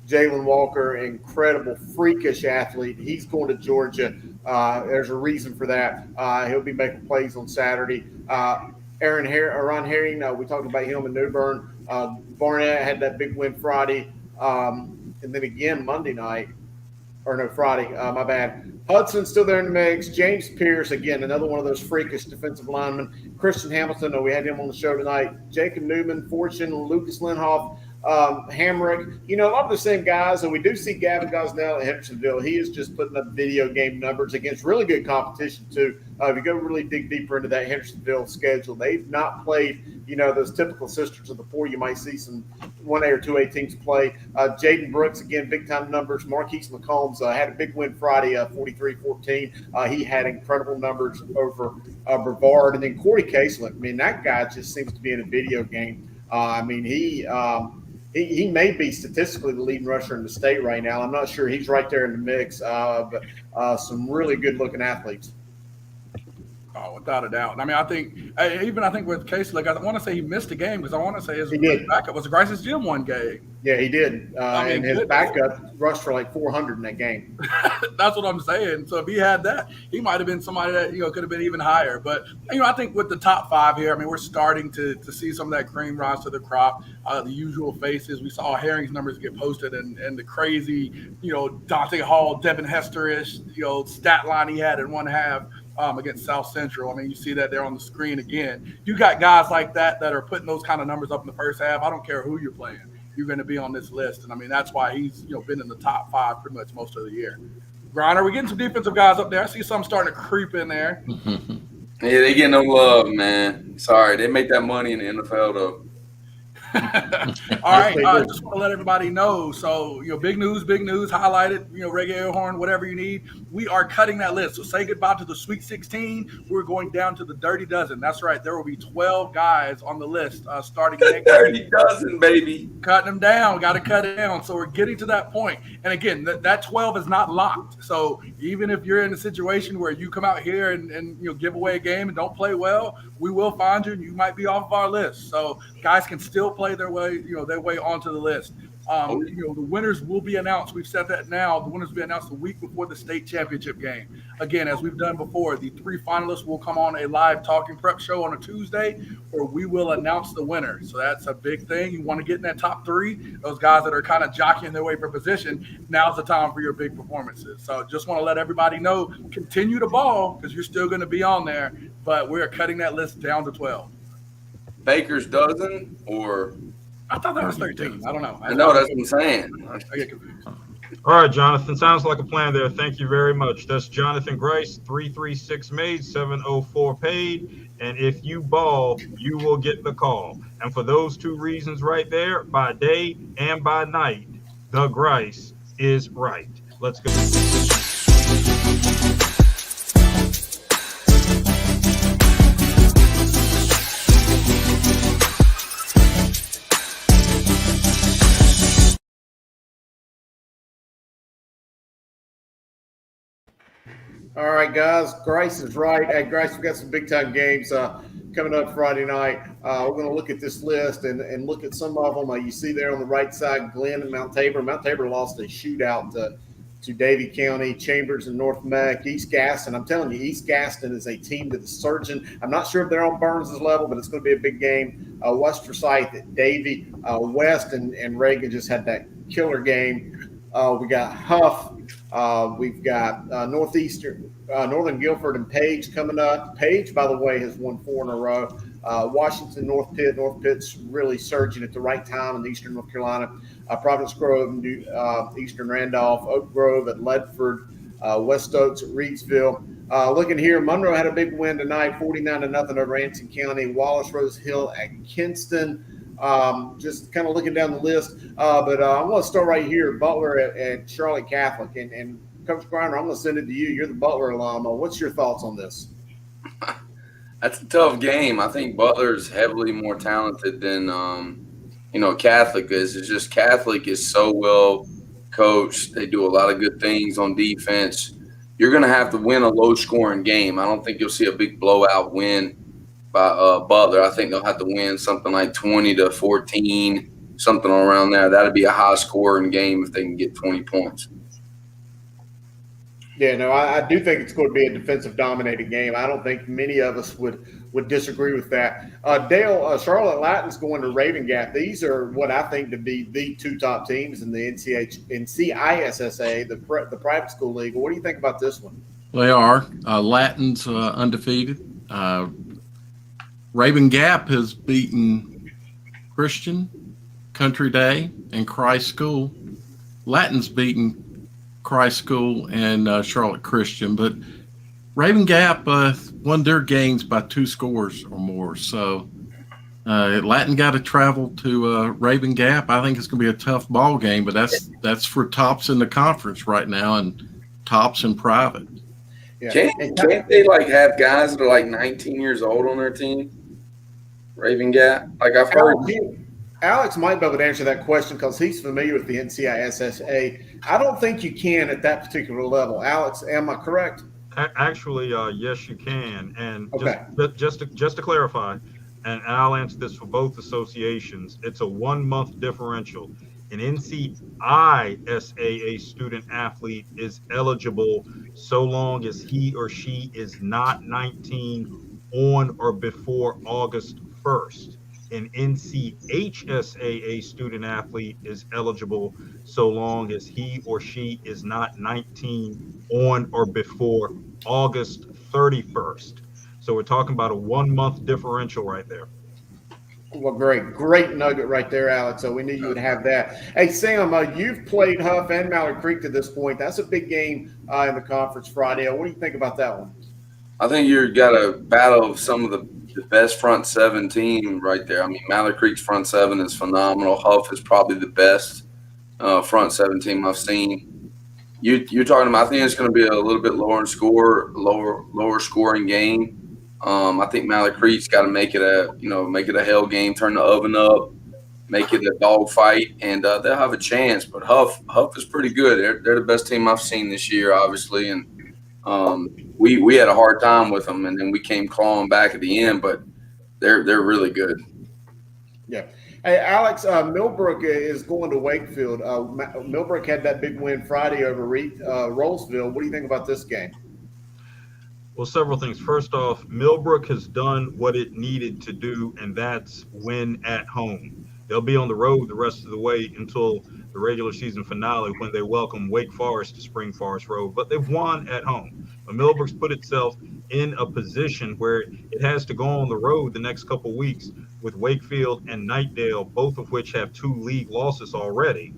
Jalen Walker, incredible, freakish athlete. He's going to Georgia. There's a reason for that. He'll be making plays on Saturday. Ron Herring, we talked about him in New Bern. Barnett had that big win Friday. And then again Monday night. Or no, Friday. My bad. Hudson's still there in the mix. James Pierce, again, another one of those freakish defensive linemen. Christian Hamilton, we had him on the show tonight. Jacob Newman, Fortune, Lucas Linhoff, Hamrick. A lot of the same guys. And we do see Gavin Gosnell at Hendersonville. He is just putting up video game numbers against really good competition, too. If you go really dig deeper into that Hendersonville schedule, they've not played, those typical Sisters of the Poor. You might see some 1A or 2A teams play. Jaden Brooks, again, big-time numbers. Marquise McCombs had a big win Friday, 43-14. He had incredible numbers over Brevard. And then Corey Casely, that guy just seems to be in a video game. He may be statistically the leading rusher in the state right now. I'm not sure. He's right there in the mix. But some really good-looking athletes. Oh, without a doubt. I think with Casey, I want to say he missed a game because I want to say his backup was Grice's Gym one game. Yeah, he did. And his backup rushed for like 400 in that game. That's what I'm saying. So if he had that, he might have been somebody that could have been even higher. But I think with the top 5 here, we're starting to see some of that cream rise to the crop. The usual faces. We saw Herring's numbers get posted, and the crazy, Dante Hall, Devin Hester-ish, stat line he had in one half. Against South Central. You see that there on the screen again. You got guys like that are putting those kind of numbers up in the first half. I don't care who you're playing. You're going to be on this list. And, that's why he's, been in the top 5 pretty much most of the year. Griner, we're getting some defensive guys up there. I see some starting to creep in there. Yeah, they get no love, man. Sorry, they make that money in the NFL though. All right, I just want to let everybody know. So, big news, highlighted, reggae air horn, whatever you need. We are cutting that list. So say goodbye to the Sweet 16. We're going down to the Dirty Dozen. That's right. There will be 12 guys on the list starting next Dirty week. Dozen, baby. Cutting them down. Got to cut it down. So we're getting to that point. And again, that 12 is not locked. So even if you're in a situation where you come out here and give away a game and don't play well, we will find you and you might be off of our list. So guys can still play their way onto the list. The winners will be announced. We've said that now. The winners will be announced the week before the state championship game. Again, as we've done before, the 3 finalists will come on a live talking prep show on a Tuesday where we will announce the winner. So that's a big thing. You want to get in that top 3, those guys that are kind of jockeying their way for position. Now's the time for your big performances. So just want to let everybody know, continue to ball because you're still going to be on there, but we're cutting that list down to 12. Baker's Dozen or I thought that was 13. I don't know. I know, that's what I'm saying. I get confused. All right, Jonathan. Sounds like a plan there. Thank you very much. That's Jonathan Grice, 336 made, 704 paid. And if you ball, you will get the call. And for those 2 reasons right there, by day and by night, the Grice is right. Let's go. All right, guys. Grace is right. Hey, Grace, we've got some big-time games coming up Friday night. We're going to look at this list and look at some of them. You see there on the right side, Glenn and Mount Tabor. Mount Tabor lost a shootout to Davie County, Chambers and North Mac, East Gaston. I'm telling you, East Gaston is a team that is surging. I'm not sure if they're on Burns' level, but it's going to be a big game. West Forsyth, Davie, West and Reagan just had that killer game. We got Huff. We've got Northern Guilford and Page coming up. Page, by the way, has won 4 in a row. Washington, North Pitt. North Pitt's really surging at the right time in Eastern North Carolina. Providence Grove and Eastern Randolph. Oak Grove at Ledford. West Oaks at Reidsville. Looking here, Monroe had a big win tonight, 49-0 over Anson County. Wallace Rose Hill at Kinston. Just kind of looking down the list. But I'm going to start right here, Butler at Charlotte Catholic. And Coach Griner, I'm going to send it to you. You're the Butler alum. What's your thoughts on this? That's a tough game. I think Butler's heavily more talented than, Catholic is. It's just Catholic is so well coached. They do a lot of good things on defense. You're going to have to win a low-scoring game. I don't think you'll see a big blowout win by Butler. I think they'll have to win something like 20-14, something around there. That'd be a high-scoring game if they can get 20 points. Yeah, no, I do think it's going to be a defensive-dominated game. I don't think many of us would disagree with that. Dale, Charlotte Latin's going to Raven Gap. These are what I think to be the 2 top teams in the NCISSA, the private school league. What do you think about this one? They are. Latin's undefeated. Raven Gap has beaten Christian, Country Day, and Christ School. Latin's beaten Christ School and Charlotte Christian, but Raven Gap won their games by 2 scores or more. So Latin got to travel to Raven Gap. I think it's going to be a tough ball game, but that's for tops in the conference right now and tops in private. Yeah. Can't they have guys that are 19 years old on their team? Raven Gap, I've heard. Alex might be able to answer that question because he's familiar with the NCISSA. I don't think you can at that particular level. Alex, am I correct? Actually, yes, you can. And okay. just to clarify, and I'll answer this for both associations, it's a 1-month differential. An NCISAA student athlete is eligible so long as he or she is not 19 on or before August 1st. An NCHSAA student athlete is eligible so long as he or she is not 19 on or before August 31st. So we're talking about a 1-month differential right there. Well, great nugget right there, Alex. So we knew you would have that. Hey, Sam, you've played Huff and Mallard Creek to this point. That's a big game in the conference Friday. What do you think about that one? I think you've got a battle of some of the best front seven team right there. I mean, Mallard Creek's front seven is phenomenal. Huff is probably the best front seven team I've seen. You're talking about. I think it's going to be a little bit lower in score, lower scoring game. I think Mallard Creek's got to make it a hell game, turn the oven up, make it a dog fight, and they'll have a chance. But Huff is pretty good. They're the best team I've seen this year, obviously, and we had a hard time with them, and then we came clawing back at the end. But they're really good. Yeah. Hey, Alex, Millbrook is going to Wakefield. Millbrook had that big win Friday over Rolesville. What do you think about this game? Well, several things. First off, Millbrook has done what it needed to do, and that's win at home. They'll be on the road the rest of the way until the regular season finale when they welcome Wake Forest to Spring Forest Road. But they've won at home. But Millbrook's put itself in a position where it has to go on the road the next couple weeks with Wakefield and Knightdale, both of which have 2 league losses already.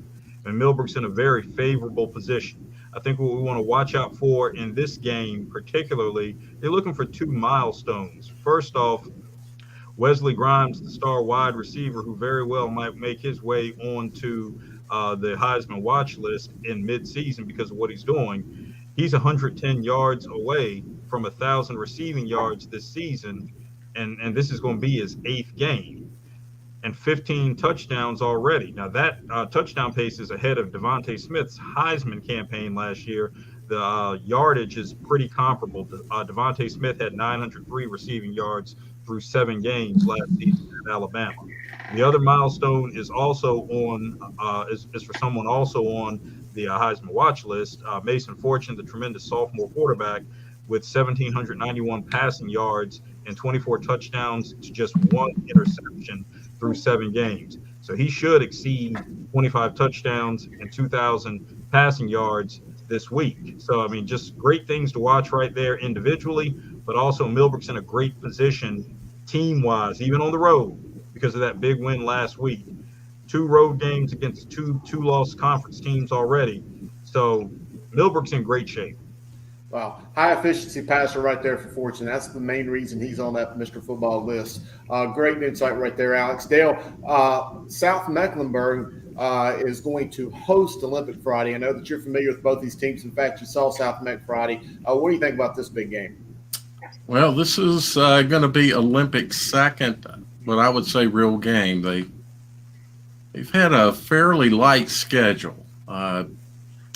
And Millbrook's in a very favorable position. I think what we want to watch out for in this game particularly, they're looking for 2 milestones. First off, Wesley Grimes, the star wide receiver, who very well might make his way onto the Heisman watch list in midseason because of what he's doing. He's 110 yards away from 1,000 receiving yards this season, and this is going to be his 8th game. And 15 touchdowns already. Now that touchdown pace is ahead of Devontae Smith's Heisman campaign last year. The yardage is pretty comparable. Devontae Smith had 903 receiving yards through 7 games last season at Alabama. The other milestone is also on is for someone also on the Heisman watch list. Mason Fortune, the tremendous sophomore quarterback, with 1,791 passing yards and 24 touchdowns to just 1 interception through 7 games. So he should exceed 25 touchdowns and 2,000 passing yards this week. So, I mean, just great things to watch right there individually, but also Millbrook's in a great position team-wise, even on the road, because of that big win last week. 2 road games against two lost conference teams already. So Millbrook's in great shape. Wow. High efficiency passer right there for Fortune. That's the main reason he's on that Mr. Football list. Great insight right there, Alex. Dale, South Mecklenburg is going to host Olympic Friday. I know that you're familiar with both these teams. In fact, you saw South Meck Friday. What do you think about this big game? Well, this is going to be Olympic's second, what I would say, real game. They've had a fairly light schedule.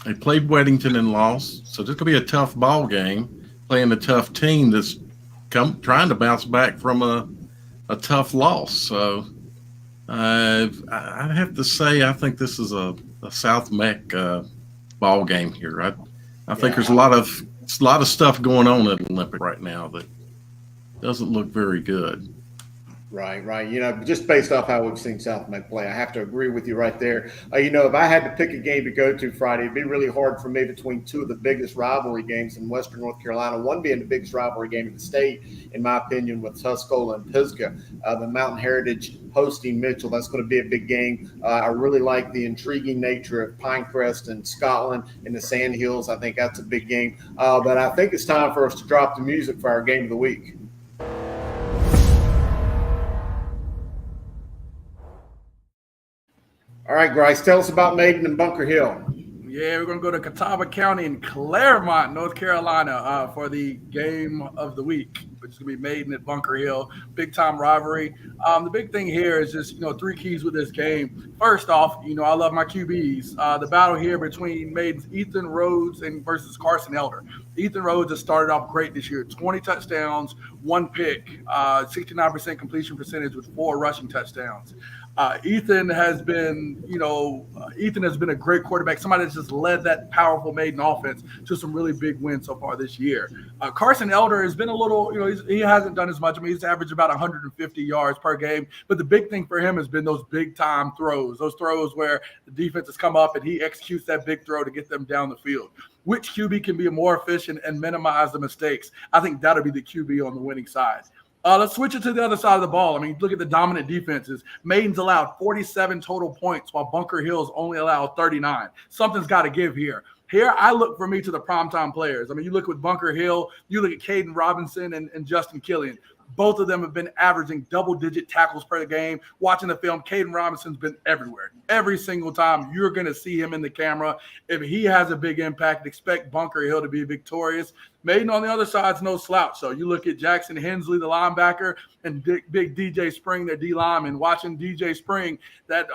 They played Weddington and lost, so this could be a tough ball game, playing a tough team that's trying to bounce back from a tough loss. So I have to say I think this is a South Meck ball game here. I think there's a lot of stuff going on at Olympic right now that doesn't look very good. Right. You know, just based off how we've seen South Meck play, I have to agree with you right there. You know, if I had to pick a game to go to Friday, it'd be really hard for me between 2 of the biggest rivalry games in Western North Carolina, one being the biggest rivalry game in the state, in my opinion, with Tuscola and Pisgah. The Mountain Heritage hosting Mitchell, that's going to be a big game. I really like the intriguing nature of Pinecrest and Scotland and the Sandhills. I think that's a big game. But I think it's time for us to drop the music for our game of the week. All right, Grice, tell us about Maiden and Bunker Hill. Yeah, we're going to go to Catawba County in Claremont, North Carolina for the game of the week, which is going to be Maiden at Bunker Hill. Big-time rivalry. The big thing here is just, 3 keys with this game. First off, I love my QBs. The battle here between Maiden's Ethan Rhodes versus Carson Elder. Ethan Rhodes has started off great this year. 20 touchdowns, 1 pick, 69% completion percentage with 4 rushing touchdowns. Ethan has been a great quarterback, somebody that's just led that powerful Maiden offense to some really big wins so far this year. Carson Elder has been a little, he hasn't done as much. I mean, he's averaged about 150 yards per game, but the big thing for him has been those big time throws, those throws where the defense has come up and he executes that big throw to get them down the field. Which QB can be more efficient and minimize the mistakes? I think that'll be the QB on the winning side. Let's switch it to the other side of the ball. I mean, look at the dominant defenses. Maiden's allowed 47 total points, while Bunker Hill's only allowed 39. Something's got to give here. Here, I look for me to the primetime players. I mean, you look with Bunker Hill, you look at Caden Robinson and Justin Killian. Both of them have been averaging double-digit tackles per game. Watching the film, Caden Robinson's been everywhere. Every single time you're going to see him in the camera. If he has a big impact, expect Bunker Hill to be victorious. Maiden on the other side is no slouch. So you look at Jackson Hensley, the linebacker, and big DJ Spring, their D lineman. Watching DJ Spring, that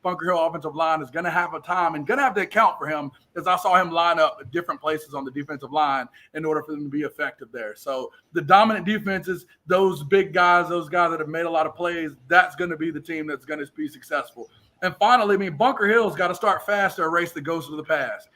Bunker Hill offensive line is going to have a time and going to have to account for him, as I saw him line up at different places on the defensive line in order for them to be effective there. So the dominant defenses, those big guys, those guys that have made a lot of plays, that's going to be the team that's going to be successful. And finally, I mean, Bunker Hill's got to start fast to erase the ghosts of the past.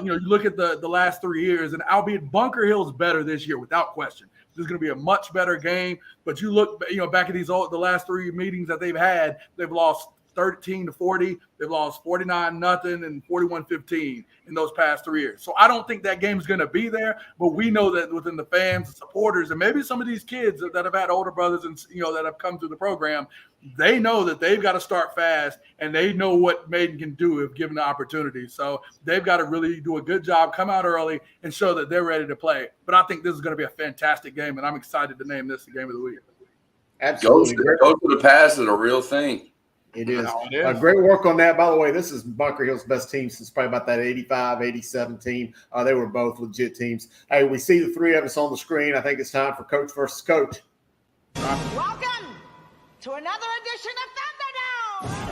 You look at the last 3 years, and albeit Bunker Hill's better this year, without question. This is going to be a much better game. But you look, back at the last 3 meetings that they've had, they've lost 13-40. They've lost 49-0 and 41-15 in those past 3 years. So I don't think that game's going to be there, but we know that within the fans, the supporters, and maybe some of these kids that have had older brothers and that have come through the program, they know that they've got to start fast, and they know what Maiden can do if given the opportunity. So they've got to really do a good job, come out early, and show that they're ready to play. But I think this is going to be a fantastic game, and I'm excited to name this the game of the week. Absolutely. Go to the pass is a real thing. It is. Great work on that. By the way, this is Bunker Hill's best team since probably about that 85, 87 team. They were both legit teams. Hey, we see the three of us on the screen. I think it's time for Coach versus Coach. Welcome to another edition of Thunderdome.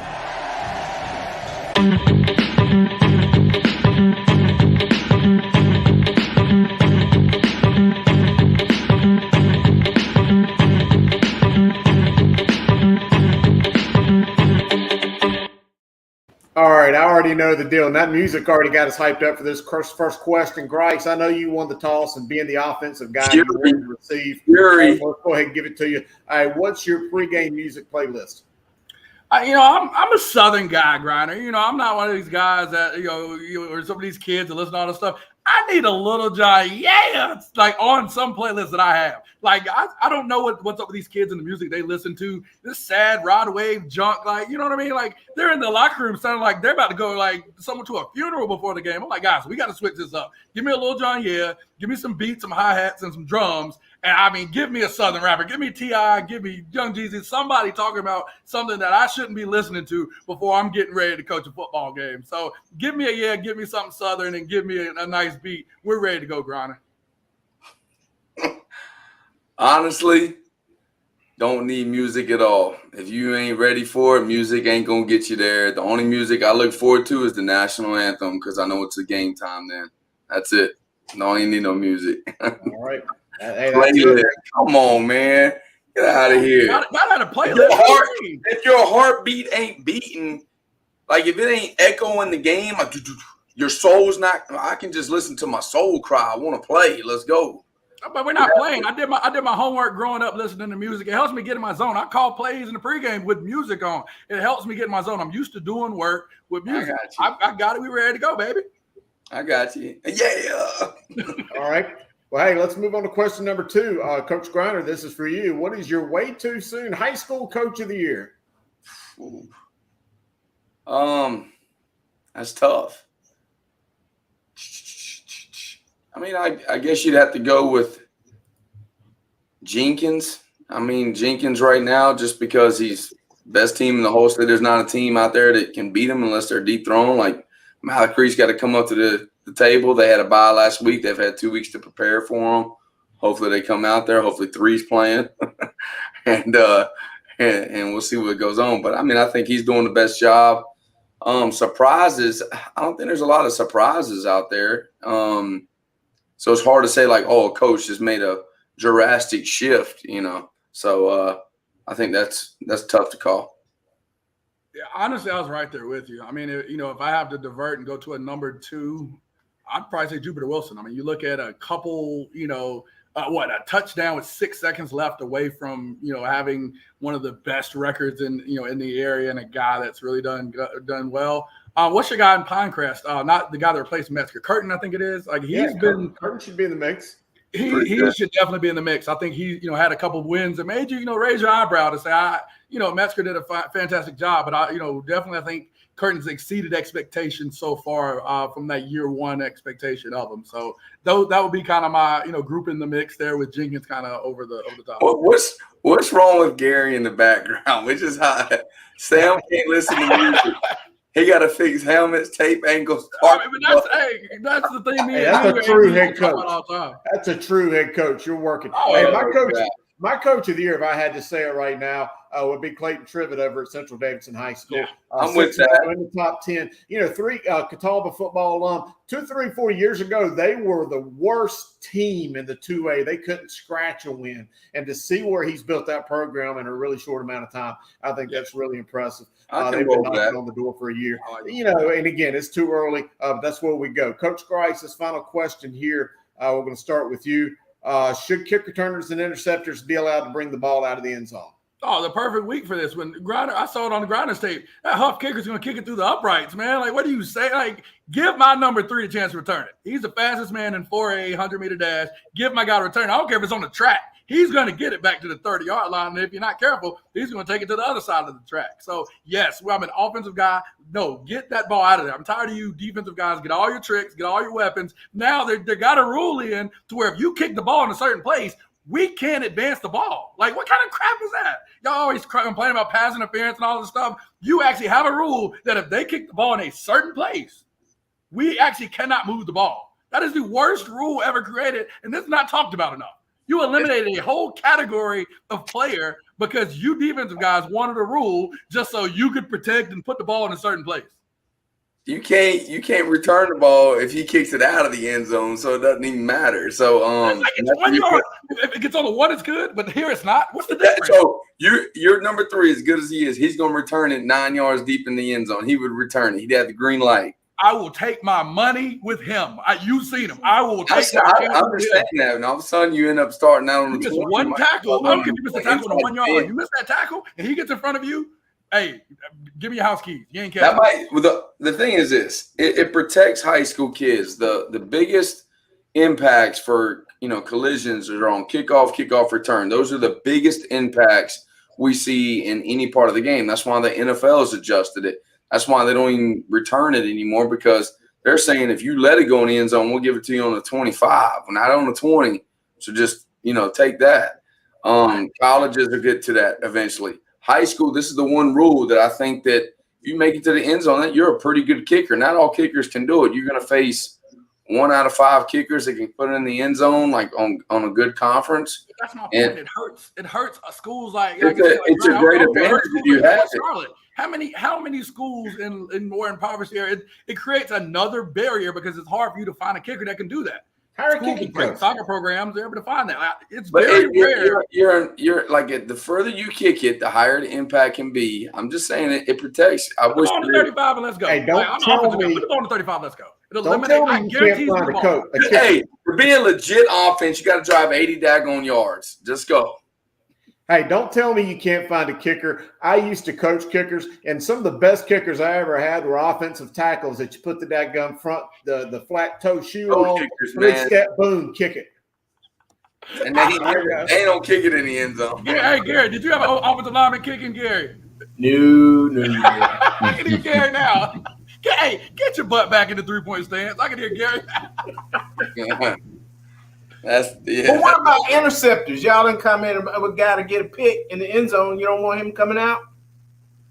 All right, I already know the deal, and that music already got us hyped up for this first question. Grice, I know you won the toss, and being the offensive guy you wanted to receive. Let's go ahead and give it to you. All right, what's your pregame music playlist? I'm a Southern guy, Griner. I'm not one of these guys that, or some of these kids that listen to all this stuff. I need a Little John, like on some playlist that I have. Like, I don't know what's up with these kids and the music they listen to. This sad rod wave junk, like, you know what I mean? Like, they're in the locker room sounding like they're about to go, like, someone to a funeral before the game. I'm like, guys, we got to switch this up. Give me a Lil Jon, give me some beats, some hi-hats, and some drums. And, give me a Southern rapper. Give me T.I., give me Young Jeezy, somebody talking about something that I shouldn't be listening to before I'm getting ready to coach a football game. So give me give me something Southern, and give me a nice beat. We're ready to go, Griner. Honestly, don't need music at all. If you ain't ready for it, music ain't going to get you there. The only music I look forward to is the national anthem because I know it's a game time then. That's it. No, ain't need no music. All right. Hey, come on, man. Get out of here. Got to play if your heartbeat ain't beating, like if it ain't echoing the game, like your soul's not. I can just listen to my soul cry. I want to play. Let's go. But we're not playing. I did my homework growing up listening to music. It helps me get in my zone. I call plays in the pregame with music on. It helps me get in my zone. I'm used to doing work with music. I got it. We ready to go, baby. I got you. Yeah. All right. Well, hey, let's move on to question number 2. Coach Griner, this is for you. What is your way too soon high school coach of the year? That's tough. I mean, I guess you'd have to go with Jenkins. I mean, Jenkins right now, just because he's best team in the whole state. There's not a team out there that can beat him unless they're dethroned. Like, Malacree's got to come up to the table. They had a bye last week. They've had 2 weeks to prepare for them. Hopefully they come out there. Hopefully 3's playing. and we'll see what goes on. But, I mean, I think he's doing the best job. Surprises, I don't think there's a lot of surprises out there. So it's hard to say like, oh, a coach just made a drastic shift, So I think that's tough to call. Yeah, honestly, I was right there with you. I mean, if I have to divert and go to a number 2, I'd probably say Jupiter Wilson. I mean, you look at a couple, a touchdown with 6 seconds left away from, having one of the best records in the area, and a guy that's really done well. What's your guy in Pinecrest? Not the guy that replaced Metzger. Curtin, I think it is. Like Curtin should be in the mix. He should definitely be in the mix. I think he, had a couple of wins that made you, raise your eyebrow to say, Metzger did a fantastic job, but definitely I think Curtin's exceeded expectations so far from that year one expectation of him. So that would be kind of my, group in the mix there with Jenkins kind of over the top. What's wrong with Gary in the background? Which is hot. Sam can't listen to music. He got to fix helmets, tape angles. That's the thing. That's a true head coach. That's a true head coach. You're working. My coach of the year, if I had to say it right now, would be Clayton Trivet over at Central Davidson High School. Yeah, I'm with that. In the top 10. Three Catawba football alum. 2, 3, 4 years ago, they were the worst team in the 2A. They couldn't scratch a win. And to see where he's built that program in a really short amount of time, I think that's really impressive. They've been knocking on the door for a year. And again, it's too early. That's where we go. Coach Grice, this final question here. We're going to start with you. Should kick returners and interceptors be allowed to bring the ball out of the end zone? Oh, the perfect week for this. When Griner, I saw it on the Griner's tape. That Huff kicker's going to kick it through the uprights, man. Like, what do you say? Like, give my number 3 a chance to return it. He's the fastest man in 4A, 100-meter dash. Give my guy a return. I don't care if it's on the track. He's going to get it back to the 30-yard line. And if you're not careful, he's going to take it to the other side of the track. So, yes, I'm an offensive guy. No, get that ball out of there. I'm tired of you defensive guys. Get all your tricks. Get all your weapons. Now they got a rule in to where if you kick the ball in a certain place, we can't advance the ball. Like, what kind of crap is that? Y'all always complain about pass interference and all this stuff. You actually have a rule that if they kick the ball in a certain place, we actually cannot move the ball. That is the worst rule ever created, and this is not talked about enough. You eliminated a whole category of player because you defensive guys wanted a rule just so you could protect and put the ball in a certain place. You can't return the ball if he kicks it out of the end zone, so it doesn't even matter. So it's 1 yard. If it gets on the 1, it's good, but here it's not. What's the difference? So your number 3, as good as he is, he's going to return it 9 yards deep in the end zone. He would return it. He'd have the green light. I will take my money with him. You've seen him. I will take I understand that. And all of a sudden, you end up starting out on the 20. One tackle. I don't care if you miss the tackle on the 1 yard. You miss that tackle, and he gets in front of you. Hey, give me your house keys. You ain't catching. The thing is this: it protects high school kids. The biggest impacts for collisions are on kickoff return. Those are the biggest impacts we see in any part of the game. That's why the NFL has adjusted it. That's why they don't even return it anymore, because they're saying if you let it go in the end zone, we'll give it to you on the 25, not on the 20. So just take that. Colleges will get to that eventually. High school, this is the one rule that I think that if you make it to the end zone, you're a pretty good kicker. Not all kickers can do it. You're going to face 1 out of 5 kickers that can put it in the end zone, like on a good conference. That's my point. It hurts. It hurts schools like. It's a great advantage if you have it. Charlotte. How many schools in more impoverished areas? It creates another barrier because it's hard for you to find a kicker that can do that. Great soccer programs, they're able to find that. It's very rare. You're like the further you kick it, the higher the impact can be. I'm just saying it protects. I wish on the 35 and let's go. Hey, don't tell me. Put it on the 35. Let's go. It'll don't tell me you can't find a coach. Hey, for being legit offense, you got to drive 80 daggone yards. Just go. Hey, don't tell me you can't find a kicker. I used to coach kickers, and some of the best kickers I ever had were offensive tackles that you put the dadgum front, the flat toe shoe on, 3-step, boom, kick it. And they don't kick it in the end zone. Yeah, hey, Gary, did you have an offensive lineman kicking, Gary? No. I can hear Gary now. Hey, get your butt back in the 3-point stance. I can hear Gary. But what about interceptors? Y'all didn't comment about a guy to get a pick in the end zone. You don't want him coming out?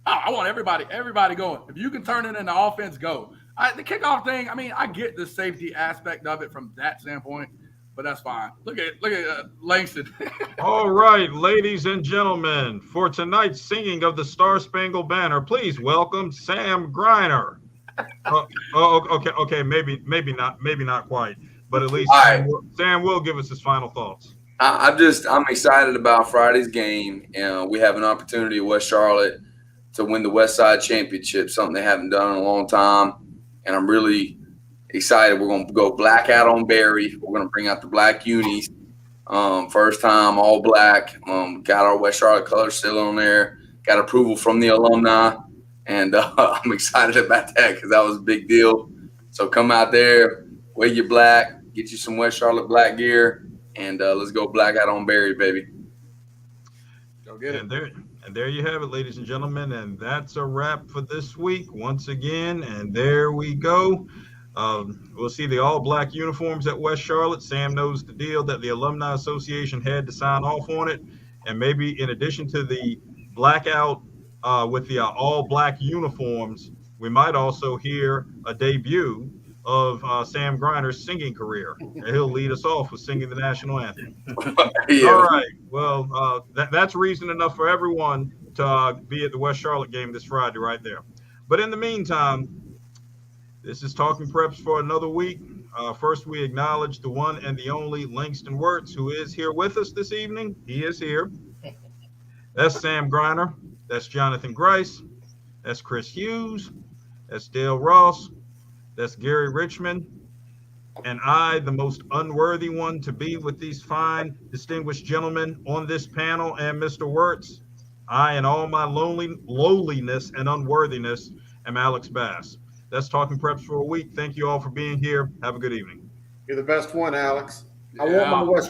Oh, I want everybody going. If you can turn it into offense, go. The kickoff thing, I get the safety aspect of it from that standpoint, but that's fine. Look at Langston. All right, ladies and gentlemen, for tonight's singing of the Star Spangled Banner, please welcome Sam Griner. Okay, maybe not quite. But at least Sam will give us his final thoughts. I'm excited about Friday's game. We have an opportunity at West Charlotte to win the West Side Championship, something they haven't done in a long time. And I'm really excited. We're going to go black out on Barry. We're going to bring out the black unis. First time, all black. Got our West Charlotte colors still on there. Got approval from the alumni. And I'm excited about that because that was a big deal. So come out there, wear your black, get you some West Charlotte black gear, and let's go black out on Barry, baby. Go get it. And there you have it, ladies and gentlemen. And that's a wrap for this week once again. And there we go. We'll see the all-black uniforms at West Charlotte. Sam knows the deal that the Alumni Association had to sign off on it. And maybe in addition to the blackout with the all-black uniforms, we might also hear a debut of Sam Griner's singing career. And he'll lead us off with singing the national anthem. Yeah. All right. Well, that's reason enough for everyone to be at the West Charlotte game this Friday right there. But in the meantime, this is Talking Preps for another week. First, we acknowledge the one and the only Langston Wirtz, who is here with us this evening. He is here. That's Sam Griner. That's Jonathan Grice. That's Chris Hughes. That's Dale Ross. That's Gary Richmond. And I, the most unworthy one to be with these fine, distinguished gentlemen on this panel, and Mr. Wirtz, I, in all my lowliness and unworthiness, am Alex Bass. That's Talking Preps for a week. Thank you all for being here. Have a good evening. You're the best one, Alex. I Yeah. want my West